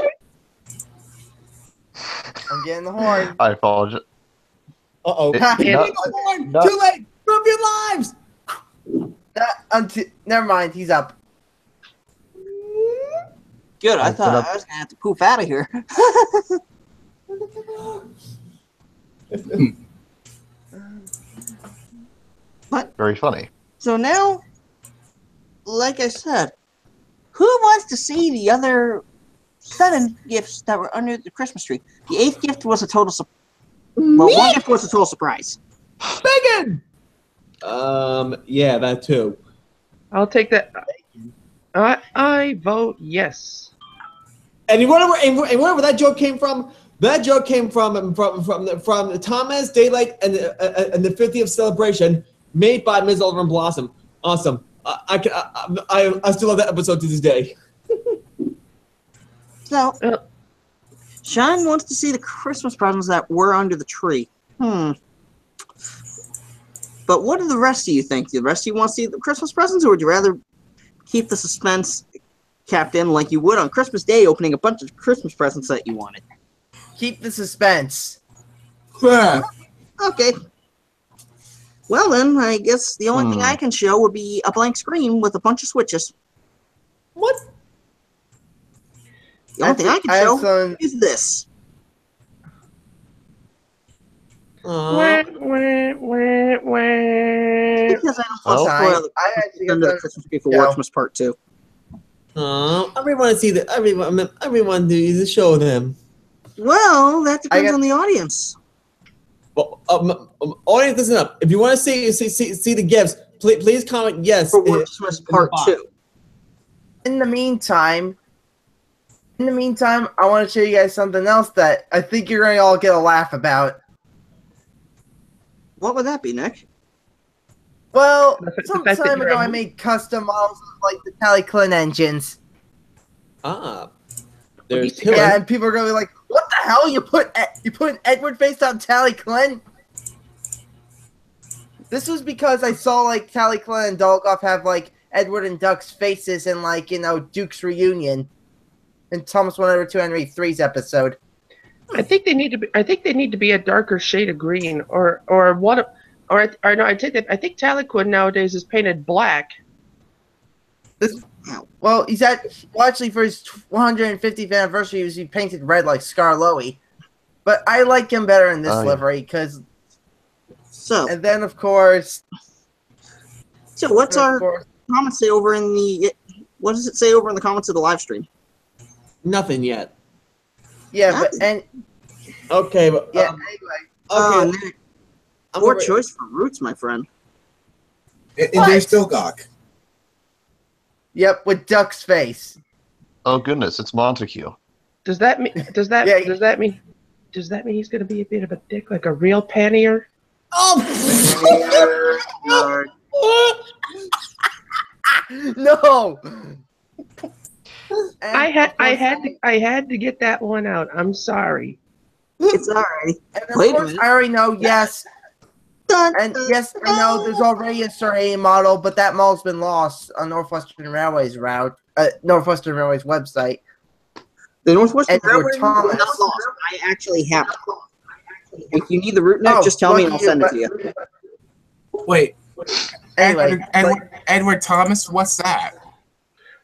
I'm getting the horn. I apologize. Uh-oh. Not- Too late! Drop your lives! Never mind. He's up. Good. I Open thought up. I was gonna have to poof out of here. Very funny. So now, like I said, who wants to see the other 7 gifts that were under the Christmas tree? The 8th gift was a total surprise. Well, one gift was a total surprise. Megan! Yeah, that too. I'll take that. I vote yes. And wherever that joke came from, that joke came from Thomas Daylight and the 50th celebration made by Ms. Oliver and Blossom. Awesome. I still love that episode to this day. So, Sean wants to see the Christmas presents that were under the tree. But what do the rest of you think? Do the rest of you want to see the Christmas presents, or would you rather keep the suspense capped in like you would on Christmas Day, opening a bunch of Christmas presents that you wanted? Keep the suspense. Yeah. Okay. Well then, I guess the only thing I can show would be a blank screen with a bunch of switches. What? The only thing I can show is this. Wah, wah, wah, wah. Because I don't spoil the under the Christmas tree for Watchmas Part 2. Everyone see the everyone needs to show them. Well, that depends on the audience. Well, audience, listen up. If you want to see the gifts, please comment yes for Watchmas Part 2. In the meantime, I want to show you guys something else that I think you're going to all get a laugh about. What would that be, Nick? Well, some time ago I made custom models of, like, the Tally Clint engines. There's two. Yeah, and people are going to be like, what the hell? You put an Edward face on Tally Clint? This was because I saw, like, Tally Clint and Dolgoff have, like, Edward and Duck's faces in, like, you know, Duke's Reunion. In Thomas 1/2 Henry 3's episode. I think they need to be a darker shade of green, or what? Or no, I think Taliquid nowadays is painted black. Well, actually for his 150th anniversary, he painted red like Skarloey. But I like him better in this livery because. So. And then of course. So what's our comments say over in the? What does it say over in the comments of the live stream? Nothing yet. Yeah, okay, but yeah. Anyway, Nick, poor choice for Roots, my friend. And there's still Gawk. Yep, with Duck's face. Oh goodness, it's Montague. Does that mean he's going to be a bit of a dick, like a real pannier? Oh. No. I had to get that one out. I'm sorry. It's all right. And of course, I already know. Yes, and yes, I know. There's already a Sir Hay model, but that model's been lost on Northwestern Railway's Northwestern Railway's website. The Northwestern Railway Thomas. Not lost. I actually have it. If you need the route Nick, just tell me and I'll send it to you. Wait. Anyway, Edward Thomas. What's that?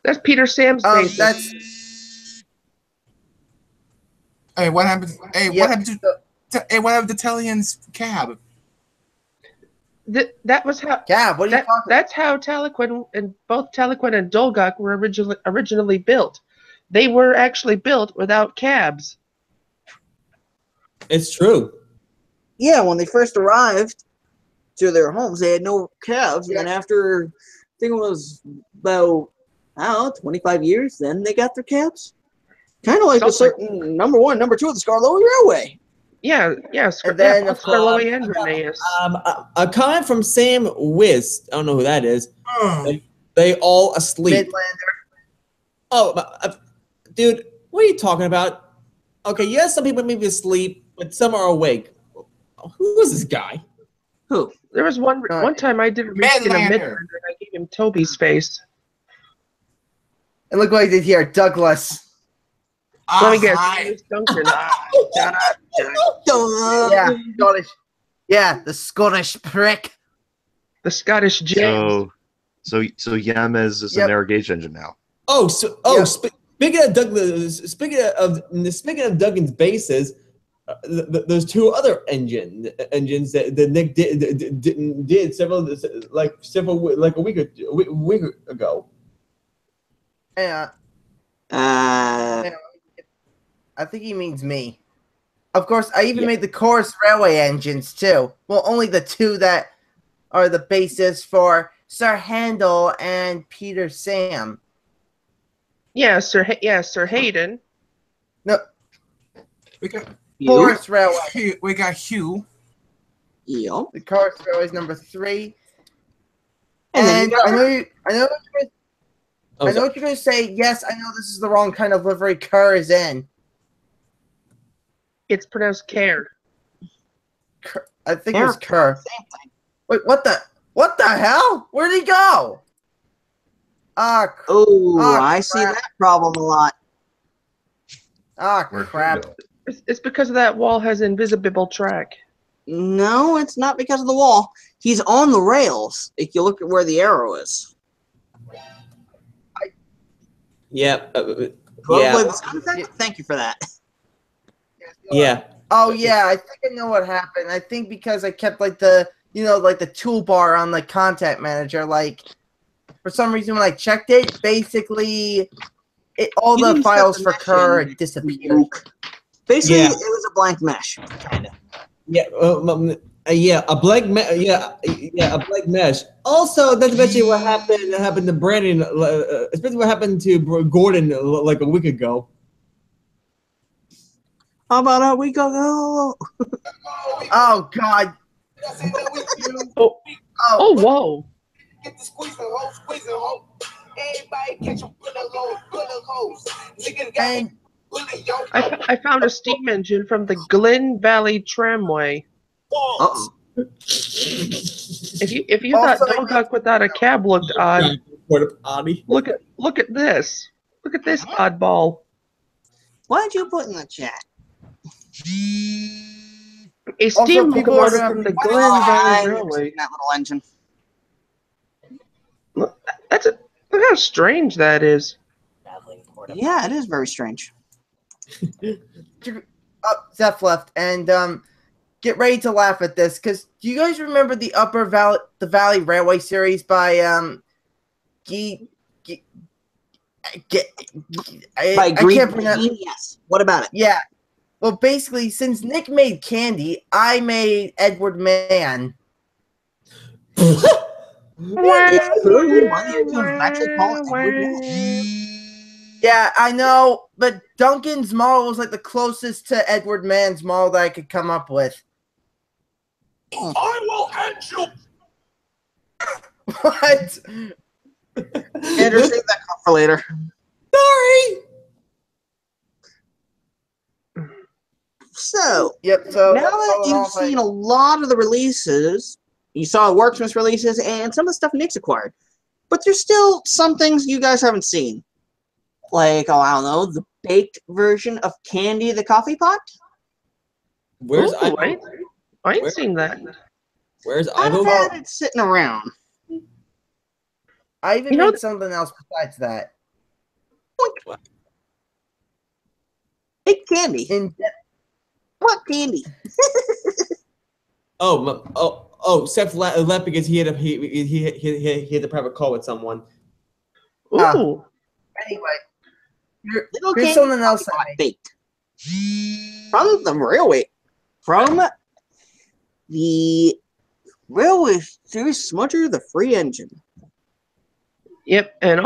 That's Peter Sam's basis. That's. Hey, what happened? Hey, what happened to Tellian's cab? That was how. Yeah, what are you talking? That's how Taliquid and both Taliquid and Dolgok were originally built. They were actually built without cabs. It's true. Yeah, when they first arrived to their homes, they had no cabs, and then after I think it was about 25 years, then they got their cabs. Kind of like a certain number 1, number 2 of the Skarloey Railway. Yeah. And then Skarloey and Rheneas. A comment from Sam Wiz. I don't know who that is. They all asleep. Midlander. Oh, dude, what are you talking about? Okay, yes, some people may be asleep, but some are awake. Who is this guy? Who? There was one time I did a reading in a Midlander, and I gave him Toby's face. And look what I did here, Douglas. Let me guess. Duncan. Yeah, Scottish. Yeah, the Scottish prick. The Scottish James. So Yamez is an irrigation engine now. Speaking of Douglas, speaking of Duggan's bases, those two other engines that Nick did several like a week ago. Yeah. Uh, I think he means me. Of course, I even made the Chorus Railway engines too. Well, only the two that are the basis for Sir Handel and Peter Sam. Yeah, Sir Hayden. No, We got Chorus Railway. We got Hugh. yeah. The Chorus Railway is number 3. And then And you got- I know Oh, what you're gonna say. Yes, I know this is the wrong kind of livery Kerr is in. It's pronounced care. I think it was Kerr. Same thing. Wait, what the hell? Where'd he go? Oh, I see crap. that problem a lot. Where'd he Crap. go? It's because that wall has invisible track. No, it's not because of the wall. He's on the rails. If you look at where the arrow is. yeah, Well, yeah, with sunset? Thank you for that. yeah. Oh yeah, I think I know what happened. I think because I kept like the like the toolbar on the contact manager, like for some reason when I checked it, basically all You the didn't set files the for mesh Kerr in. disappeared. Basically, Yeah. it was a blank mesh, kind of. Yeah, a blank a blank mesh. Also, that's eventually what happened to Brandon. Especially what happened to Gordon like a week ago. How about a week ago? Oh God. Oh, whoa. Get the squeezing hole. Everybody catch a bullet holes. Niggas got And bullet, yo. I found a steam engine from the Glen Valley Tramway. Uh-oh. If you thought Also, Dog Duck without a cab looked odd, Porta potty. look at this. Look at this oddball. What did you put in the chat? A steam people are locomotive gonna from the be- Glen I've Valley never Railway. seen that little engine. Look how strange that is. Yeah, it is very strange. Zeph left, and get ready to laugh at this because do you guys remember the Valley Railway series by By I Green can't pronounce. Bean, yes. What about it? Yeah. Well, basically, since Nick made Candy, I made Edward Mann. It's true. One of the engines actually called Edward Mann. Yeah, I know, but Duncan's model was like the closest to Edward Mann's model that I could come up with. I will end you. What? Andrew, save that call for later. Sorry. So, Yep. So now that you've seen a lot of the releases, you saw Worksmith's releases and some of the stuff Nick's acquired, but there's still some things you guys haven't seen. Like, oh, I don't know, the baked version of Candy the Coffee Pot? Where's Ooh, Ivo? I ain't Where? seen that. Where's I've Ivo? had it sitting around. I even You know made something else besides that. Baked candy. In What candy? Seth left because he had a private call with someone. Ooh. anyway, Little here's candy something else coffee I pot made. baked. From the railway. From the railway series Smudger the Free Engine. Yep, and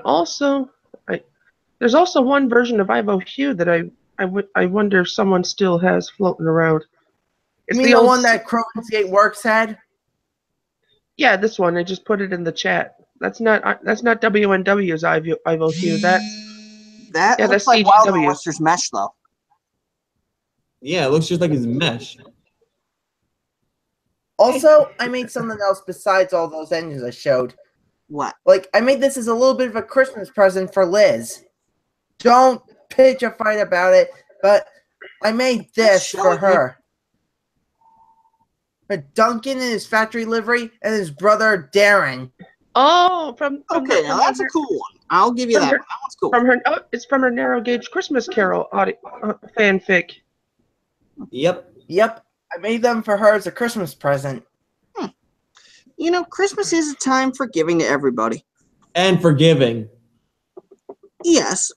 also, there's also one version of Ivo Hugh that I wonder if someone still has floating around. You mean the one that Crow's 8 Works had? Yeah, this one. I just put it in the chat. That's not WNW's Ivo Hugh. That's That Yeah, looks that's like Wild CGW. Monsters Mesh, though. Yeah, it looks just like his mesh. Also, I made something else besides all those engines I showed. What? Like, I made this as a little bit of a Christmas present for Liz. Don't pitch a fight about it, but I made this Show for it, her. For Duncan in his factory livery and his brother Darren. Oh, from Okay, now that's a cool one. I'll give you from that her- one. That one's cool. from her. Oh, it's from her Narrow Gauge Christmas Carol fanfic. Yep. Yep, I made them for her as a Christmas present. You know, Christmas is a time for giving to everybody. And forgiving. Yes,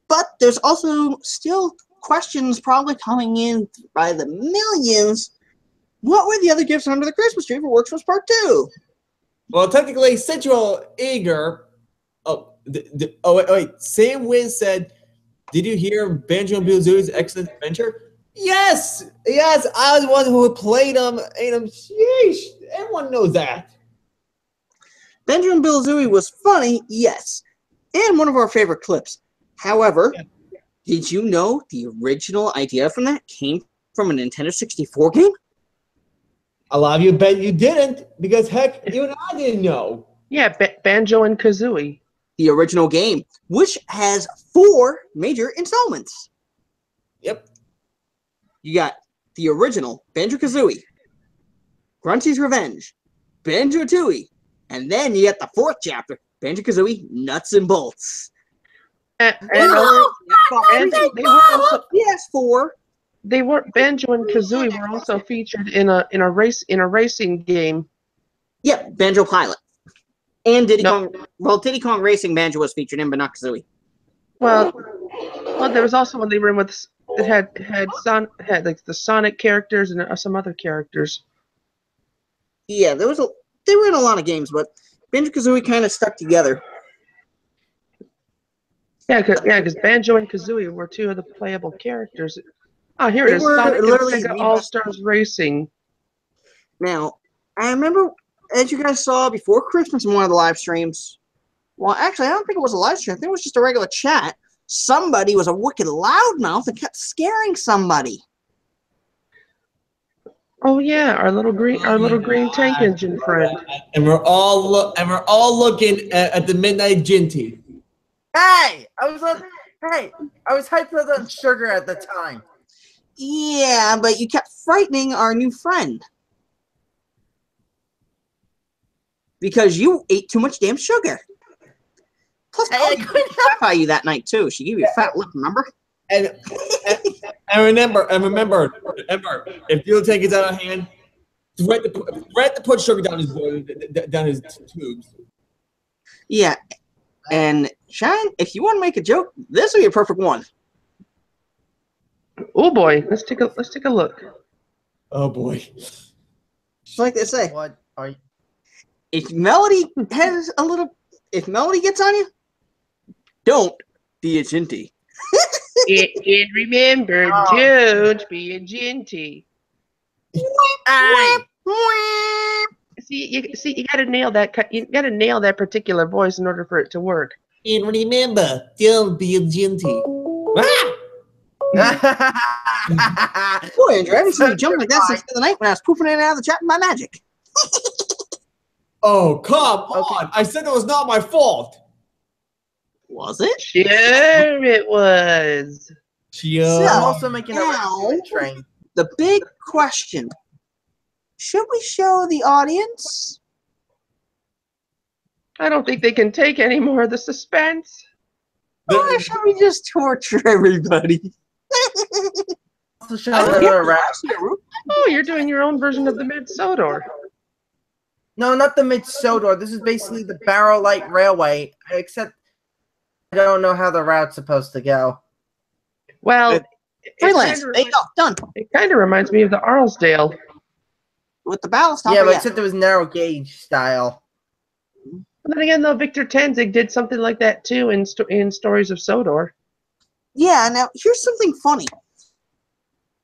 but there's also still questions probably coming in by the millions. What were the other gifts under the Christmas tree for Workshops Part 2? Well, technically, since you're all eager. Oh, wait. Sam Wiz said, "Did you hear Banjo and Kazooie's excellent adventure?" Yes, I was the one who played them. Sheesh, everyone knows that. Banjo and Kazooie was funny, yes, and one of our favorite clips. However, did you know the original idea from that came from a Nintendo 64 game? A lot of you bet you didn't, because heck, even I didn't know. Yeah, Banjo and Kazooie. The original game, which has 4 major installments. Yep. You got the original Banjo-Kazooie, Grunty's Revenge, Banjo-Tooie, and then you get the 4th chapter, Banjo-Kazooie Nuts and Bolts. And they were also PS4. They were Banjo and Kazooie were also featured in a racing game. Yep, Banjo Pilot. And Diddy Kong. Well, Diddy Kong Racing Banjo was featured in, but not Kazooie. Well, there was also one they were in with. It had like the Sonic characters and some other characters. Yeah, they were in a lot of games, but Banjo-Kazooie kind of stuck together. Yeah, because Banjo and Kazooie were 2 of the playable characters. Oh, here They it is. were Sonic and literally Sega the All best. Stars Racing. Now, I remember, as you guys saw before Christmas in one of the live streams, well, actually, I don't think it was a live stream. I think it was just a regular chat. Somebody was a wicked loudmouth and kept scaring somebody. Oh yeah, our little green tank engine friend. And we're all looking at the Midnight Ginty. Hey, I was hyped on sugar at the time. Yeah, but you kept frightening our new friend. Because you ate too much damn sugar. Plus, Hey, I Ellie couldn't by you that night too. She gave you a fat lip, remember? And remember, if you take it out of hand, threat to put sugar down his tubes. Yeah. And Shine, if you want to make a joke, this would be a perfect one. Oh boy, let's take a look. Oh boy. Just like they say, What are you? if Melody gets on you, don't be a ginty. And remember, don't be a ginty. See, you gotta nail that. You gotta nail that particular voice in order for it to work. And remember, don't be a ginty. Boy, Andrew, I haven't seen you jump like that since the other night when I was pooping in and out of the trap by magic. Oh, come on. I said it was not my fault. Was it? Sure, it was. I'm also making a railway train. The big question. Should we show the audience? I don't think they can take any more of the suspense. Or should we just torture everybody? Also show the rat. Oh, you're doing your own version of the Mid Sodor. No, not the Mid-Sodor. This is basically the Barrow Light Railway, except I don't know how the route's supposed to go. Well, Freelance. There you go. Done. It kind of reminds me of the Arlesdale. With the ballast Yeah, but except it was narrow gauge style. But then again, though, Victor Tenzing did something like that too in Stories of Sodor. Yeah, now here's something funny.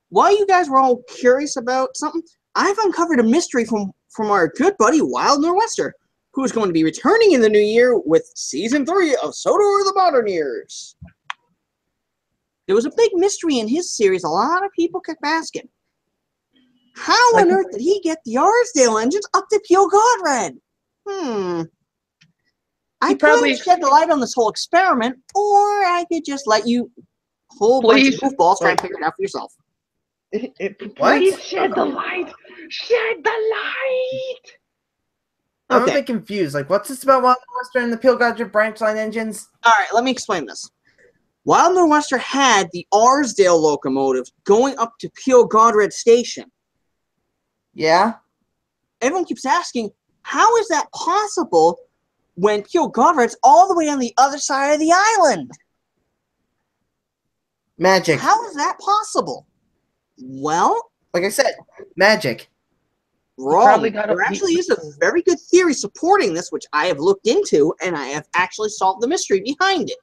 While you guys were all curious about something, I've uncovered a mystery from our good buddy Wild Nor'Wester, who is going to be returning in the new year with Season 3 of Sodor the Modern Years. There was a big mystery in his series a lot of people kept asking. How on earth did he get the Arsdale engines up to Peel Godred? I could shed the light on this whole experiment, or I could just let you whole bunch of goofballs try and figure it out for yourself. Please shed the light. Shed the light. I'm a bit confused. Like, what's this about Wild Nor'Wester and the Peel Godred branch line engines? All right, let me explain this. Wild Nor'Wester had the Arsdale locomotive going up to Peel Godred Station. Yeah? Everyone keeps asking, how is that possible when Peel Godred's all the way on the other side of the island? Magic. How is that possible? Well, Like I said, magic. wrong. probably got There a- actually is a very good theory supporting this, which I have looked into, and I have actually solved the mystery behind it.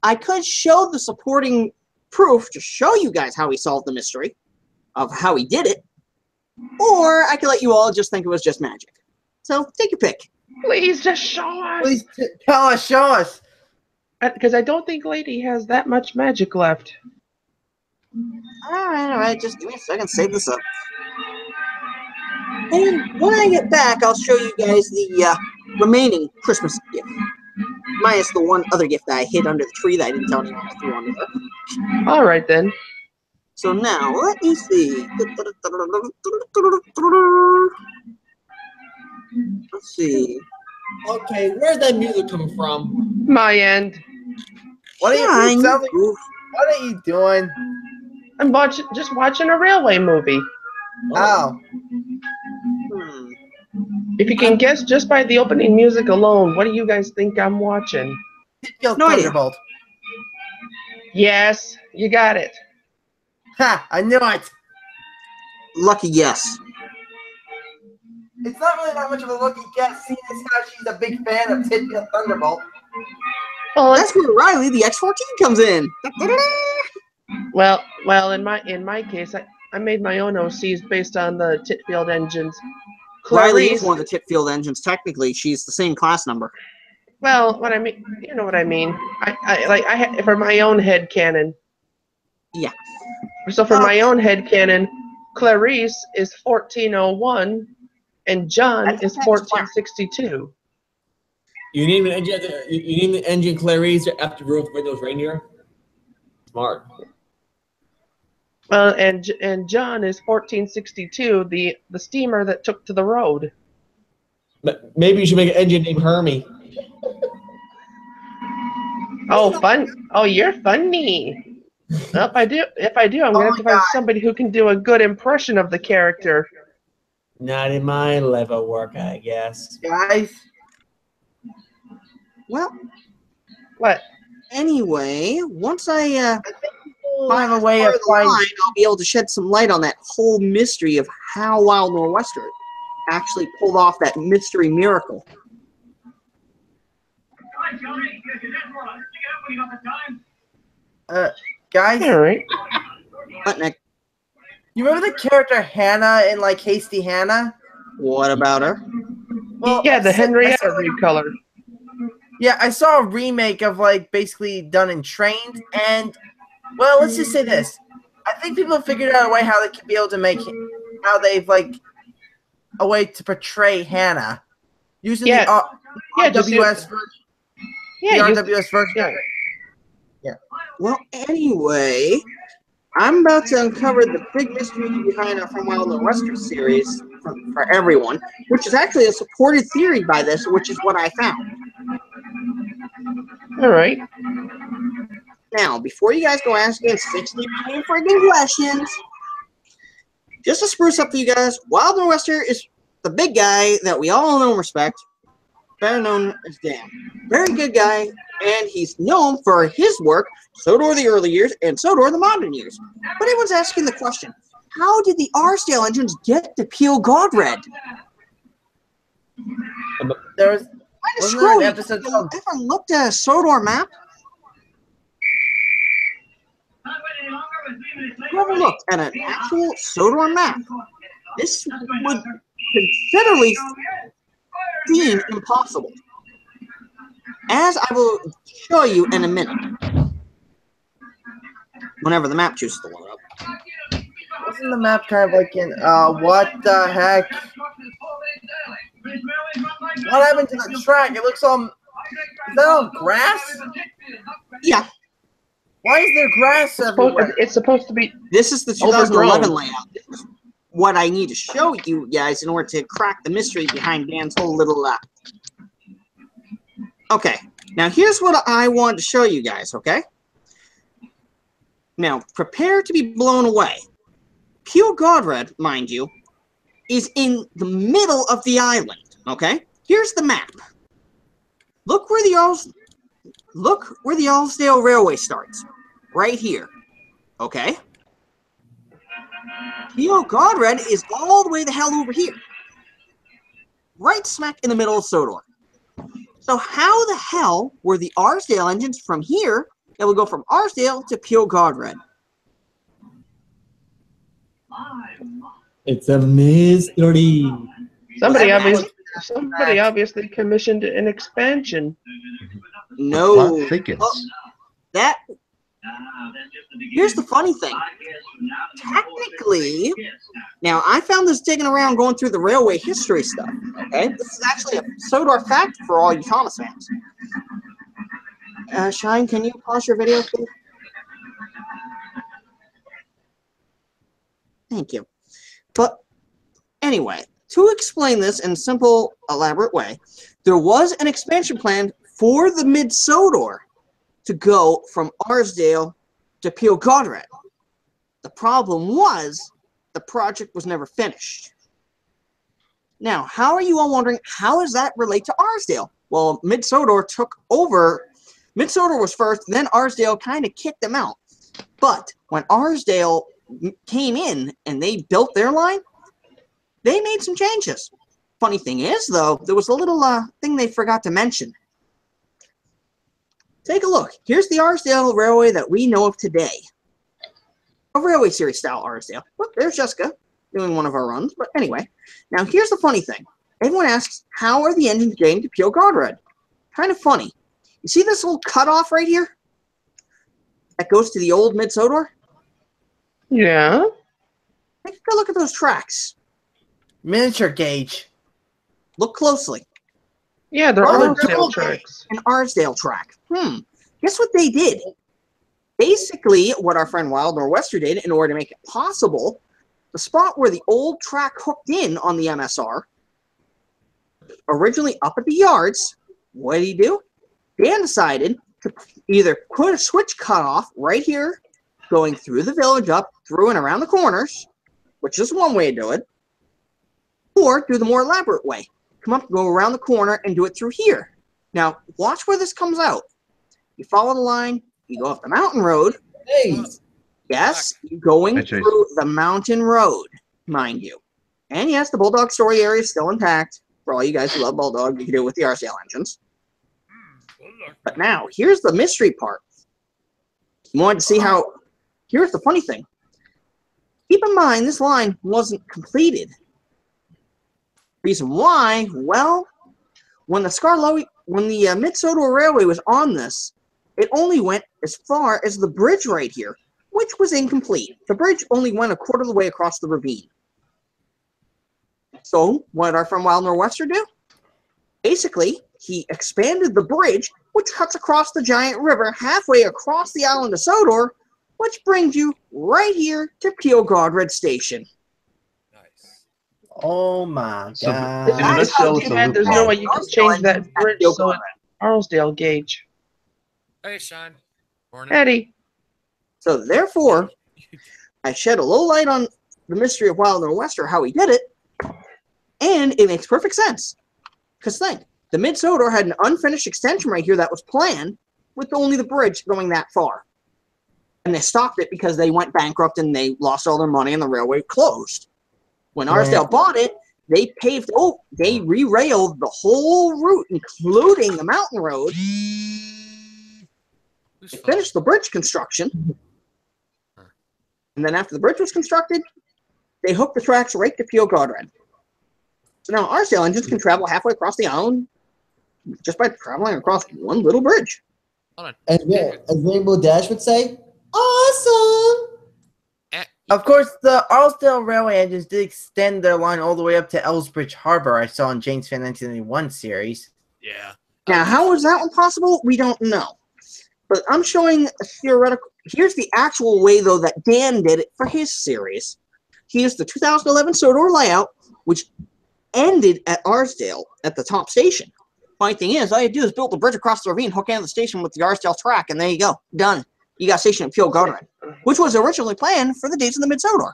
I could show the supporting proof to show you guys how he solved the mystery of how he did it, or I could let you all just think it was just magic. So take your pick. Please just show us. Please tell us, show us. Because I don't think Lady has that much magic left. All right. Just give me a second. Save this up. And when I get back, I'll show you guys the remaining Christmas gift. Minus the one other gift that I hid under the tree that I didn't tell anyone I threw under there. All right, then. So now, let me see. Let's see. Okay, where's that music coming from? My end. What are you Fine. sound like- What are you doing? I'm just watching a railway movie. Oh. Hmm. If you can guess just by the opening music alone, what do you guys think I'm watching? Yo, No idea. Thunderbolt. Yes, you got it. Ha! I knew it. Lucky yes. It's not really that much of a lucky guess, seeing as how she's a big fan of Tidfield Thunderbolt. Well, That's where Riley, the X-14, comes in. well, in my case, I made my own OCs based on the Titfield engines. Riley is Clarice, one of the Titfield engines. Technically, she's the same class number. well, what I mean, you know what I mean. For my own head canon. Yeah. So for my own head canon, Clarice is 1401, and John That's is next 1462. You name the engine. You name the engine Clarice after Rudolph the Red-Nosed Reindeer. Smart. Well, and John is 1462, the steamer that took to the road. But maybe you should make an engine named Hermie. Oh, fun! Oh, you're funny. Well, if I do, I'm gonna have to find somebody who can do a good impression of the character. Not in my level of work, I guess. Guys, Well, What? anyway, once I I have a way of the finding. line, I'll be able to shed some light on that whole mystery of how Wild Nor'Wester actually pulled off that mystery miracle. Guys, All right. What, Nick? you remember the character Hannah in like Hasty Hannah? What about her? Well, Yeah, the I saw- Henrietta I saw- recolor. Yeah, I saw a remake of like basically done and trained, and well, let's just say this: I think people have figured out a way how they could be able to make how they've like a way to portray Hannah using Yeah. the Yeah, just RWS version. Yeah, The RWS version. yeah. Well, anyway, I'm about to uncover the big mystery behind our From Wild Nor'Wester series for everyone, which is actually a supported theory by this, which is what I found. All right. Now, before you guys go asking 60 million friggin' questions, just to spruce up for you guys, Wild Nor'Wester is the big guy that we all know and respect, better known as Dan. Very good guy, and he's known for his work, Sodor the early years, and Sodor the modern years. But everyone's asking the question, how did the Arsdale engines get to Peel Godred? There was Kind of Wasn't there an screwy. episode Have you called- ever looked at a Sodor map? You ever looked at an actual Sodor map? This would considerably seem impossible. As I will show you in a minute. Whenever the map chooses to load up. wasn't the map kind of like in what the heck? What happened to the track? It looks all. Is that all grass? Yeah, Why is there grass everywhere? It's supposed to be. this is the 2011 Overgrown. layout. This is what I need to show you guys in order to crack the mystery behind Dan's whole little Okay, Now, here's what I want to show you guys, okay? Now, prepare to be blown away. Pure Godred, mind you, is in the middle of the island, okay? Here's the map. Look where the Arlesdale Railway starts. Right here, okay? Pure Godred is all the way the hell over here. Right smack in the middle of Sodor. So how the hell were the Arlesdale engines from here that would go from Arlesdale to Pure Godred? It's a mystery. Somebody obviously commissioned an expansion. No. Plot thickens. That. Here's the funny thing. Technically, now I found this digging around going through the railway history stuff. Okay, this is actually a Sodor fact for all you Thomas fans. Shine, can you pause your video, please? Thank you. But anyway, to explain this in a simple, elaborate way, there was an expansion plan for the Mid-Sodor to go from Arlesdale to Pure Godred. The problem was the project was never finished. Now, how are you all wondering, how does that relate to Arlesdale? Well, Mid-Sodor took over. Mid-Sodor was first, then Arlesdale kind of kicked them out. But when Arlesdale came in and they built their line, they made some changes. Funny thing is, though, there was a little thing they forgot to mention. Take a look. Here's the Arlesdale Railway that we know of today. A railway series style Arlesdale. Look, there's Jessica doing one of our runs. But anyway, now here's the funny thing. Everyone asks, how are the engines getting to Pure Godred? Kind of funny. You see this little cutoff right here? That goes to the old Mid-Sodor? Yeah. Take a look at those tracks. Miniature gauge. Look closely. Yeah, they're Arlesdale tracks. An Arlesdale track. Guess what they did? Basically, what our friend Wild Nor'Wester did in order to make it possible, the spot where the old track hooked in on the MSR, originally up at the yards, what did he do? Dan decided to either put a switch cutoff right here, going through the village, up, through, and around the corners, which is one way to do it, or do the more elaborate way. Come up, go around the corner, and do it through here. Now, watch where this comes out. You follow the line, you go up the mountain road. Hey, Yes, you're going Hi, Chase. through the mountain road, mind you. And yes, the Bulldog story area is still intact. For all you guys who love Bulldog, you can do it with the RCL engines. But now, here's the mystery part. You wanted to see how... Here's the funny thing. Keep in mind, this line wasn't completed. Reason why? Well, when the Mid-Sodor Railway was on this, it only went as far as the bridge right here, which was incomplete. The bridge only went a quarter of the way across the ravine. So, what did our friend Wild Nor'Wester do? Basically, he expanded the bridge, which cuts across the giant river halfway across the island of Sodor, which brings you right here to Pure Godred Station. Oh my So, god. in a nutshell, it's a There's loophole. no way you can change that bridge so it's Arlesdale gauge. Hey, Sean. Morning. Eddie. So therefore, I shed a little light on the mystery of Wild Nor'Wester, how he did it, and it makes perfect sense. Because think, the Mid-Sodor had an unfinished extension right here that was planned with only the bridge going that far. And they stopped it because they went bankrupt and they lost all their money and the railway closed. When Arlesdale bought it, they they re-railed the whole route, including the mountain road. They finished the bridge construction. And then after the bridge was constructed, they hooked the tracks right to Pure Godred. So now Arlesdale engines can travel halfway across the island just by traveling across one little bridge. Hold on. as Rainbow Dash would say, awesome. Of course, the Arlesdale Railway engines did extend their line all the way up to Elsbridge Harbor, I saw in James Fan 1991 series. Yeah. Now, how was that one possible? We don't know. But I'm showing a theoretical... Here's the actual way, though, that Dan did it for his series. He used the 2011 Sodor layout, which ended at Arlesdale at the top station. Funny thing is, all you do is build the bridge across the ravine, hook into the station with the Yarsdale track, and there you go. Done. You got a station at Peel Gardner, which was originally planned for the days of the Mid-Sodor.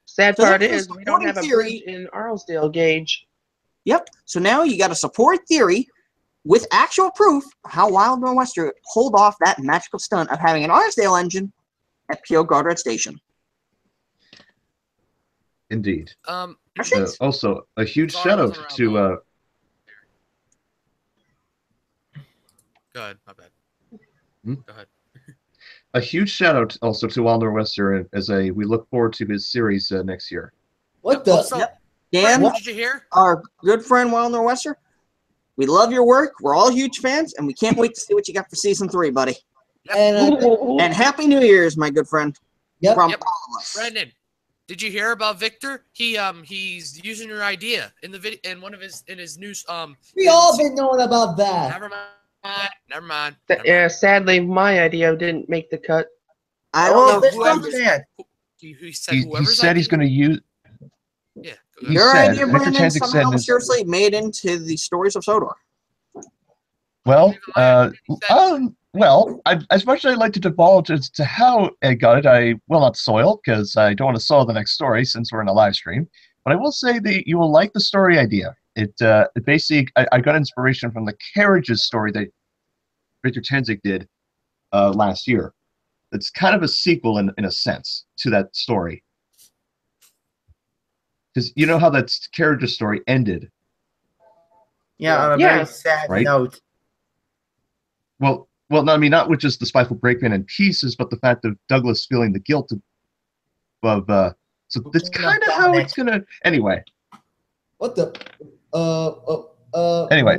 Sad So part that's is the we don't have a supporting bridge in Arlesdale gauge. Yep. So now you got a support theory with actual proof how Wild Nor'Wester pulled off that magical stunt of having an Arlesdale engine at Peel Gardner Station. Indeed. Questions? Also, a huge Sorry, I shout out wasn't around to long. Go ahead, my bad. Hmm? Go ahead. a huge shout out also to Wild Nor'Wester we look forward to his series next year. What the? Also, Dan, Brandon, did you hear? our good friend Wild Nor'Wester, we love your work. We're all huge fans, and we can't wait to see what you got for season 3, buddy. And And Happy New Year's, my good friend. Yep. From Yep. all of us. Brandon, did you hear about Victor? He's using your idea in the video in one of his news. We all been knowing about that. Never mind. Never mind. Yeah, sadly, my idea didn't make the cut. I Oh, don't this know. one's bad. He said He whoever's said he's going to use. Yeah. He Your said, idea, Victor Brandon, Tanzik said somehow this. seriously made into the stories of Sodor. Well, as much as I'd like to divulge as to how I got it, I will not soil because I don't want to soil the next story since we're in a live stream. But I will say that you will like the story idea. It basically I got inspiration from the Carriages story that Victor Tanzik did last year. It's kind of a sequel in a sense to that story. Because you know how that Carriages story ended. Yeah, on a Yeah. very sad Right? note. Well, no, I mean, not with just the spiteful brakeman and pieces, but the fact of Douglas feeling the guilt of so that's kind of how it's gonna. Anyway, What the? Anyway.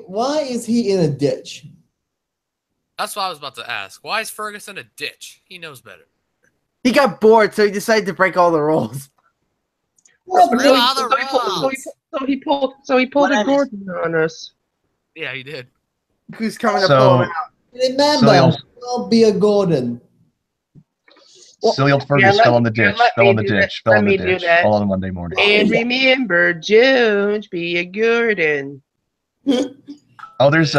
Why is he in a ditch? That's what I was about to ask. Why is Fergus in a ditch? He knows better. He got bored, so he decided to break all the rules. What Real the? other rules. So he pulled a What? Gordon on us. Yeah, he did. Who's coming to So- pull him out? Remember, will be a Gordon. silly old Fergus yeah, let fell in the me- yeah, ditch, let fell me in the do that. ditch, fell Let in the me do ditch, that. all on a Monday morning. And remember, don't be a Gordon. There's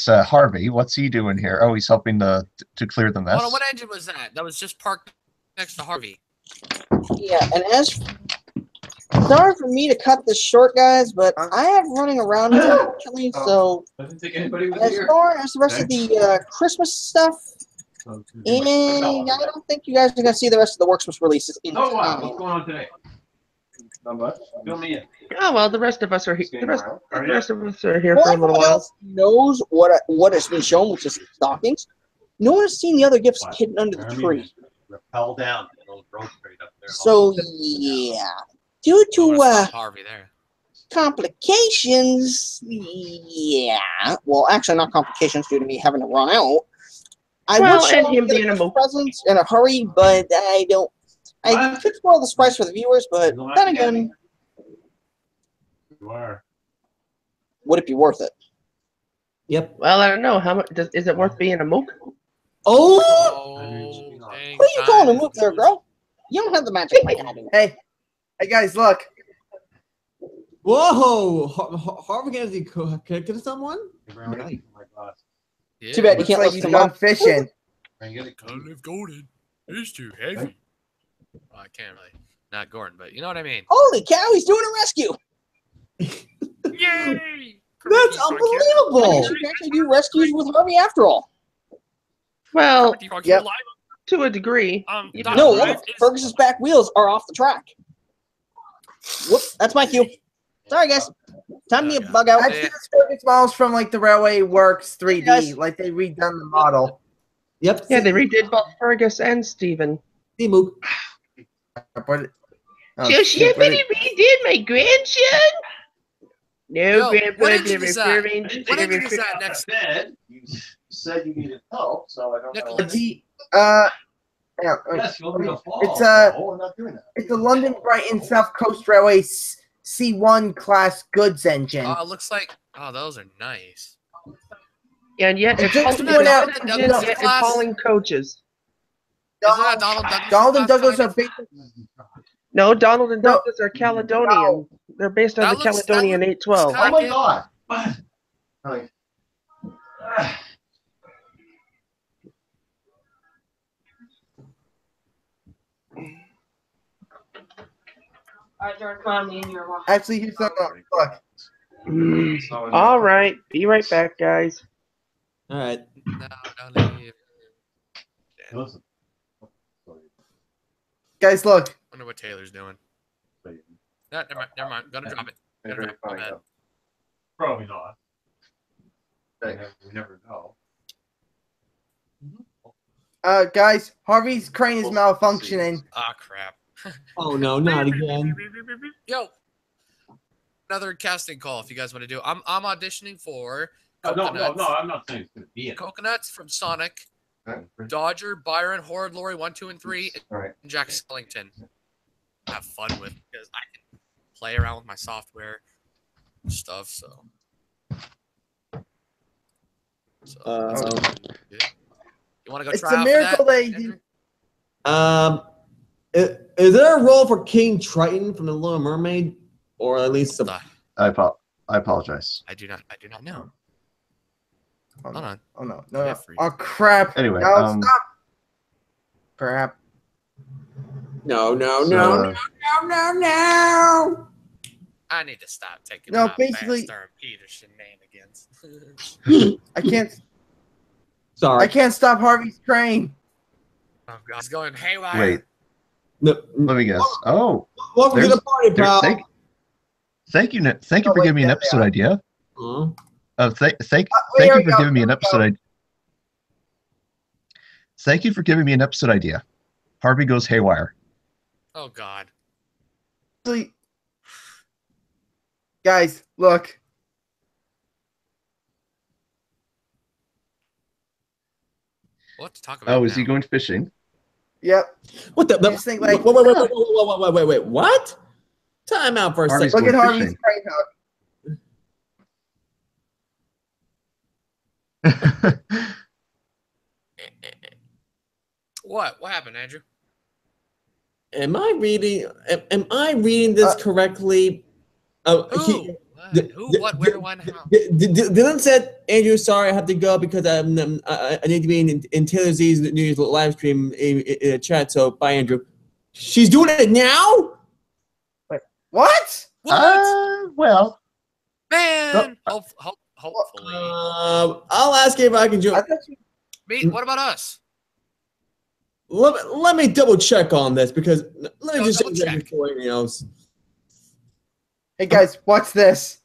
Harvey. What's he doing here? Oh, he's helping to clear the mess. Hold on, what engine was that? That was just parked next to Harvey. Yeah, and sorry for me to cut this short, guys, but I have running around unfortunately, so I didn't think anybody was as here. far as the rest of the Christmas stuff, and I don't think you guys are going to see the rest of the Worksmith releases in Oh wow, what's time. going on today? Not much. Fill me in. Oh well, the rest of us are here. The rest of us are here Well, for a little everyone while. else knows what has been shown, which is stockings. No one has seen the other gifts hidden under the tree. Rappel down. It'll grow straight up there. So, yeah. Due I would've to stopped Harvey there. complications, yeah. Well, actually, not complications due to me having to run out. I Well, would show and him the being a mo- presents in a hurry, but I don't. I could spoil the surprise for the viewers, but then again, You are. would it be worth it? Yep. Well, I don't know. How much is it worth being a mook? Oh! Oh, dang, Who are you Shine. calling a mook there, girl? You don't have the magic like I do. Hey, guys, look. Whoa! Harvey Kennedy connected to someone? Nice. Yeah. Too bad you Looks can't like listen he's to gone Mom. fishing. Can't live Gordon. He's too heavy. Well, I can't really. Not Gordon, but you know what I mean. Holy cow, he's doing a rescue! Yay! That's I unbelievable! guess you can actually do rescues with Harvey after all. Well, Yep. to a degree. No, look, Fergus's back wheels are off the track. Whoop, that's my cue. Sorry, guys. Time to bug out. I've seen the Fergus models from like the Railway Works 3D, Yes. like they redone the model. Yep. Yeah, they redid both Fergus and Stephen. See, Mook. But, oh, So shit, but somebody redid my grandson? No, Yo, Grandpa, what they're engine is that? referring. What they're engine is referring- that next? Said you said you needed help, so I don't know. Nicholas. yeah, Yes, you'll need a fall. It's No, I'm not doing that. it's a London Brighton South Coast Railway C1 class goods engine. Oh, it looks like. Oh, those are nice. And yet, it's Just hauling, point out- and yet it's hauling coaches. Isn't that Donald Douglas? Donald and class Douglas kind are of? basically No, Donald and Douglas are Caledonian. They're based on That the looks- that Caledonian looks 812. kinda Oh my good. god! What? Like, Actually, here's something. Look. All right. Be right back, guys. All right. No, don't leave. listen. Guys, look. Wonder what Taylor's doing. No, never mind. Never mind. Gotta drop it. Gotta drop it. My bad. Probably not. We never know. Guys, Harvey's crane is malfunctioning. Ah, crap. Oh no, not again. Yo, another casting call if you guys want to do. I'm auditioning for No, Coconuts. no, I'm not saying it's going to be it. Coconuts from Sonic, Dodger, Byron, Horde, Lori 1, 2, and 3, All right. and Jack Skellington. Have fun with because I can play around with my software stuff. So yeah. You want to go It's try a out miracle for that? lady. Is there a role for King Triton from the Little Mermaid, or at least some? I apologize. I do not know. Oh, Hold on. Oh no, no, no. Jeffrey. Oh crap. Anyway, No, stop. Crap. No. I need to stop taking No, my basically- Master Peter shenanigans. I can't. Sorry. I can't stop Harvey's crane. Oh, God. He's going haywire. Wait, No, let me guess. Oh, welcome to there's- the party, pal. thank you for wait, giving me an there they episode are. idea. Thank there you we for go, giving me an there we episode go. idea. Thank you for giving me an episode idea. Harvey goes haywire. Oh, God. Actually, guys, look. What to talk about? Oh, is he now? going fishing? Yep. What the? I just think, like, wait. What? Time out for a Harvey's second. Look at going Harvey's fishing. crane hook. What? What happened, Andrew? Am I reading this correctly? Who? Who? What? Where? When? How? Dylan said, "Andrew, sorry, I have to go because I need to be in Taylor Z's New Year's live stream in a chat." So, bye, Andrew. She's doing it now. What? Well, Man! Hopefully. I'll ask you if I can join. I thought you. Me? What about us? Let me double check on this because let me No, just double check check. before anything else. Hey guys, watch this.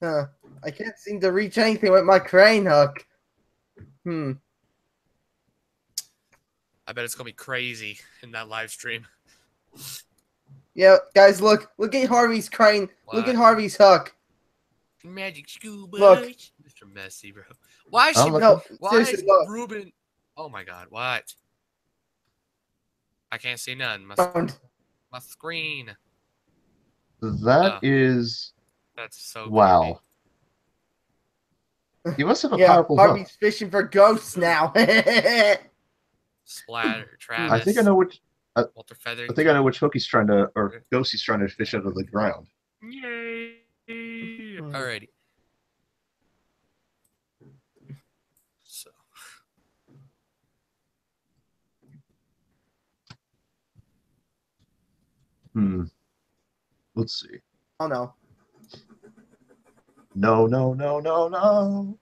I can't seem to reach anything with my crane hook. I bet it's gonna be crazy in that live stream. Yeah, guys, look at Harvey's crane. Look What? at Harvey's hook. Magic school Look. bus. Mr. Messy, bro. Why is I'm she? looking. No, Why seriously, is look. Ruben? Oh my God! What? I can't see none. My screen. that is That's so. wow. You must have a Yeah, powerful hook. Harvey's fishing for ghosts now. Creepy. Splatter. Travis. I think I know which. Walter Feather. I think I know which hook he's trying to, or ghost he's trying to fish out of the ground. Yay! Alrighty. So. Let's see. Oh no. No.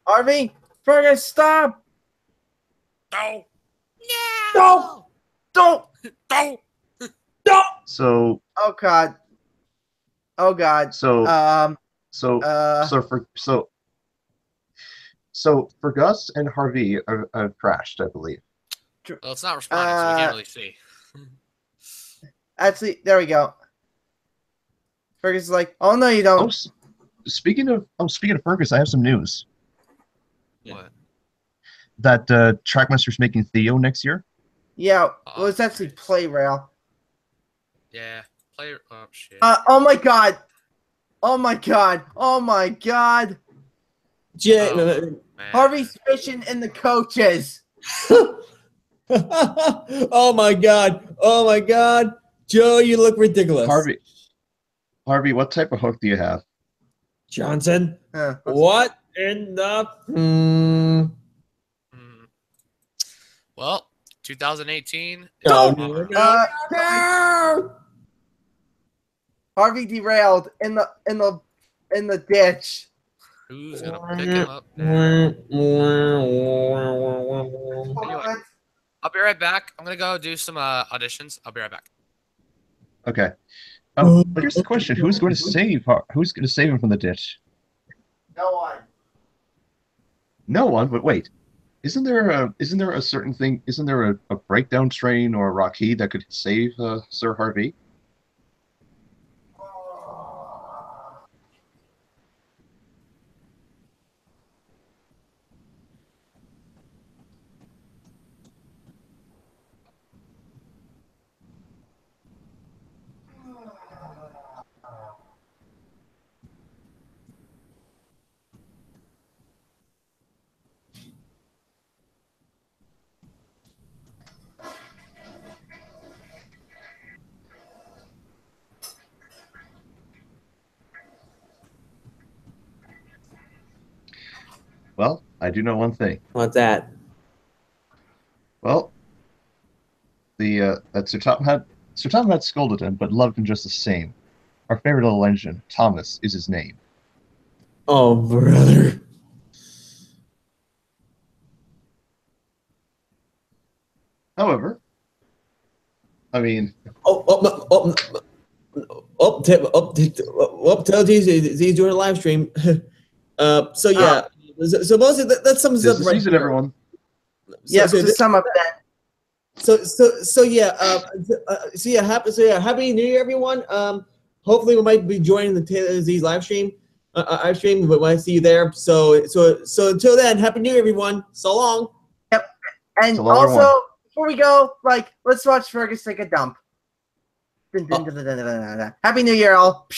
Harvey, Fergus, stop! No. Don't! Don't! Don't. So Oh god. Oh god. so for Gus and Harvey have crashed, I believe. Well, it's not responding, so we can't really see. Actually, there we go. Fergus is like, oh no, you Oh, don't. speaking of Fergus, I have some news. What? That Trackmaster's making Theo next year. Yeah, well, it's actually Play Rail. Yeah. Player. Oh shit. Oh my god. Oh my god. Oh my god. Jay, Oh, man. Harvey's fishing in the coaches. Oh my god! Oh my god! Joe, you look ridiculous. Harvey, what type of hook do you have? Johnson, Huh, what in the? Well, 2018. Oh, Harvey derailed in the ditch. Who's gonna pick him up now? Anyway, I'll be right back. I'm gonna go do some auditions. I'll be right back. Okay. But here's the question: Who's going to save him from the ditch? No one. No one. But wait, isn't there a certain thing? Isn't there a breakdown train or a Rocky that could save Sir Harvey? Well, I do know one thing. What's that? Well, that Sir Tom had scolded him, but loved him just the same. Our favorite little engine, Thomas, is his name. Oh, brother. However, I mean, tell he's doing a live stream. So yeah, so mostly that sums up right season, here. everyone. Yes, to sum up that. So yeah, happy New Year, everyone. Hopefully we might be joining the Taylor Z's live stream. But when I see you there. So until then, happy New Year, everyone. So long. Yep. And So long, also, everyone. before we go, let's watch Fergus take a dump. Happy New Year, all.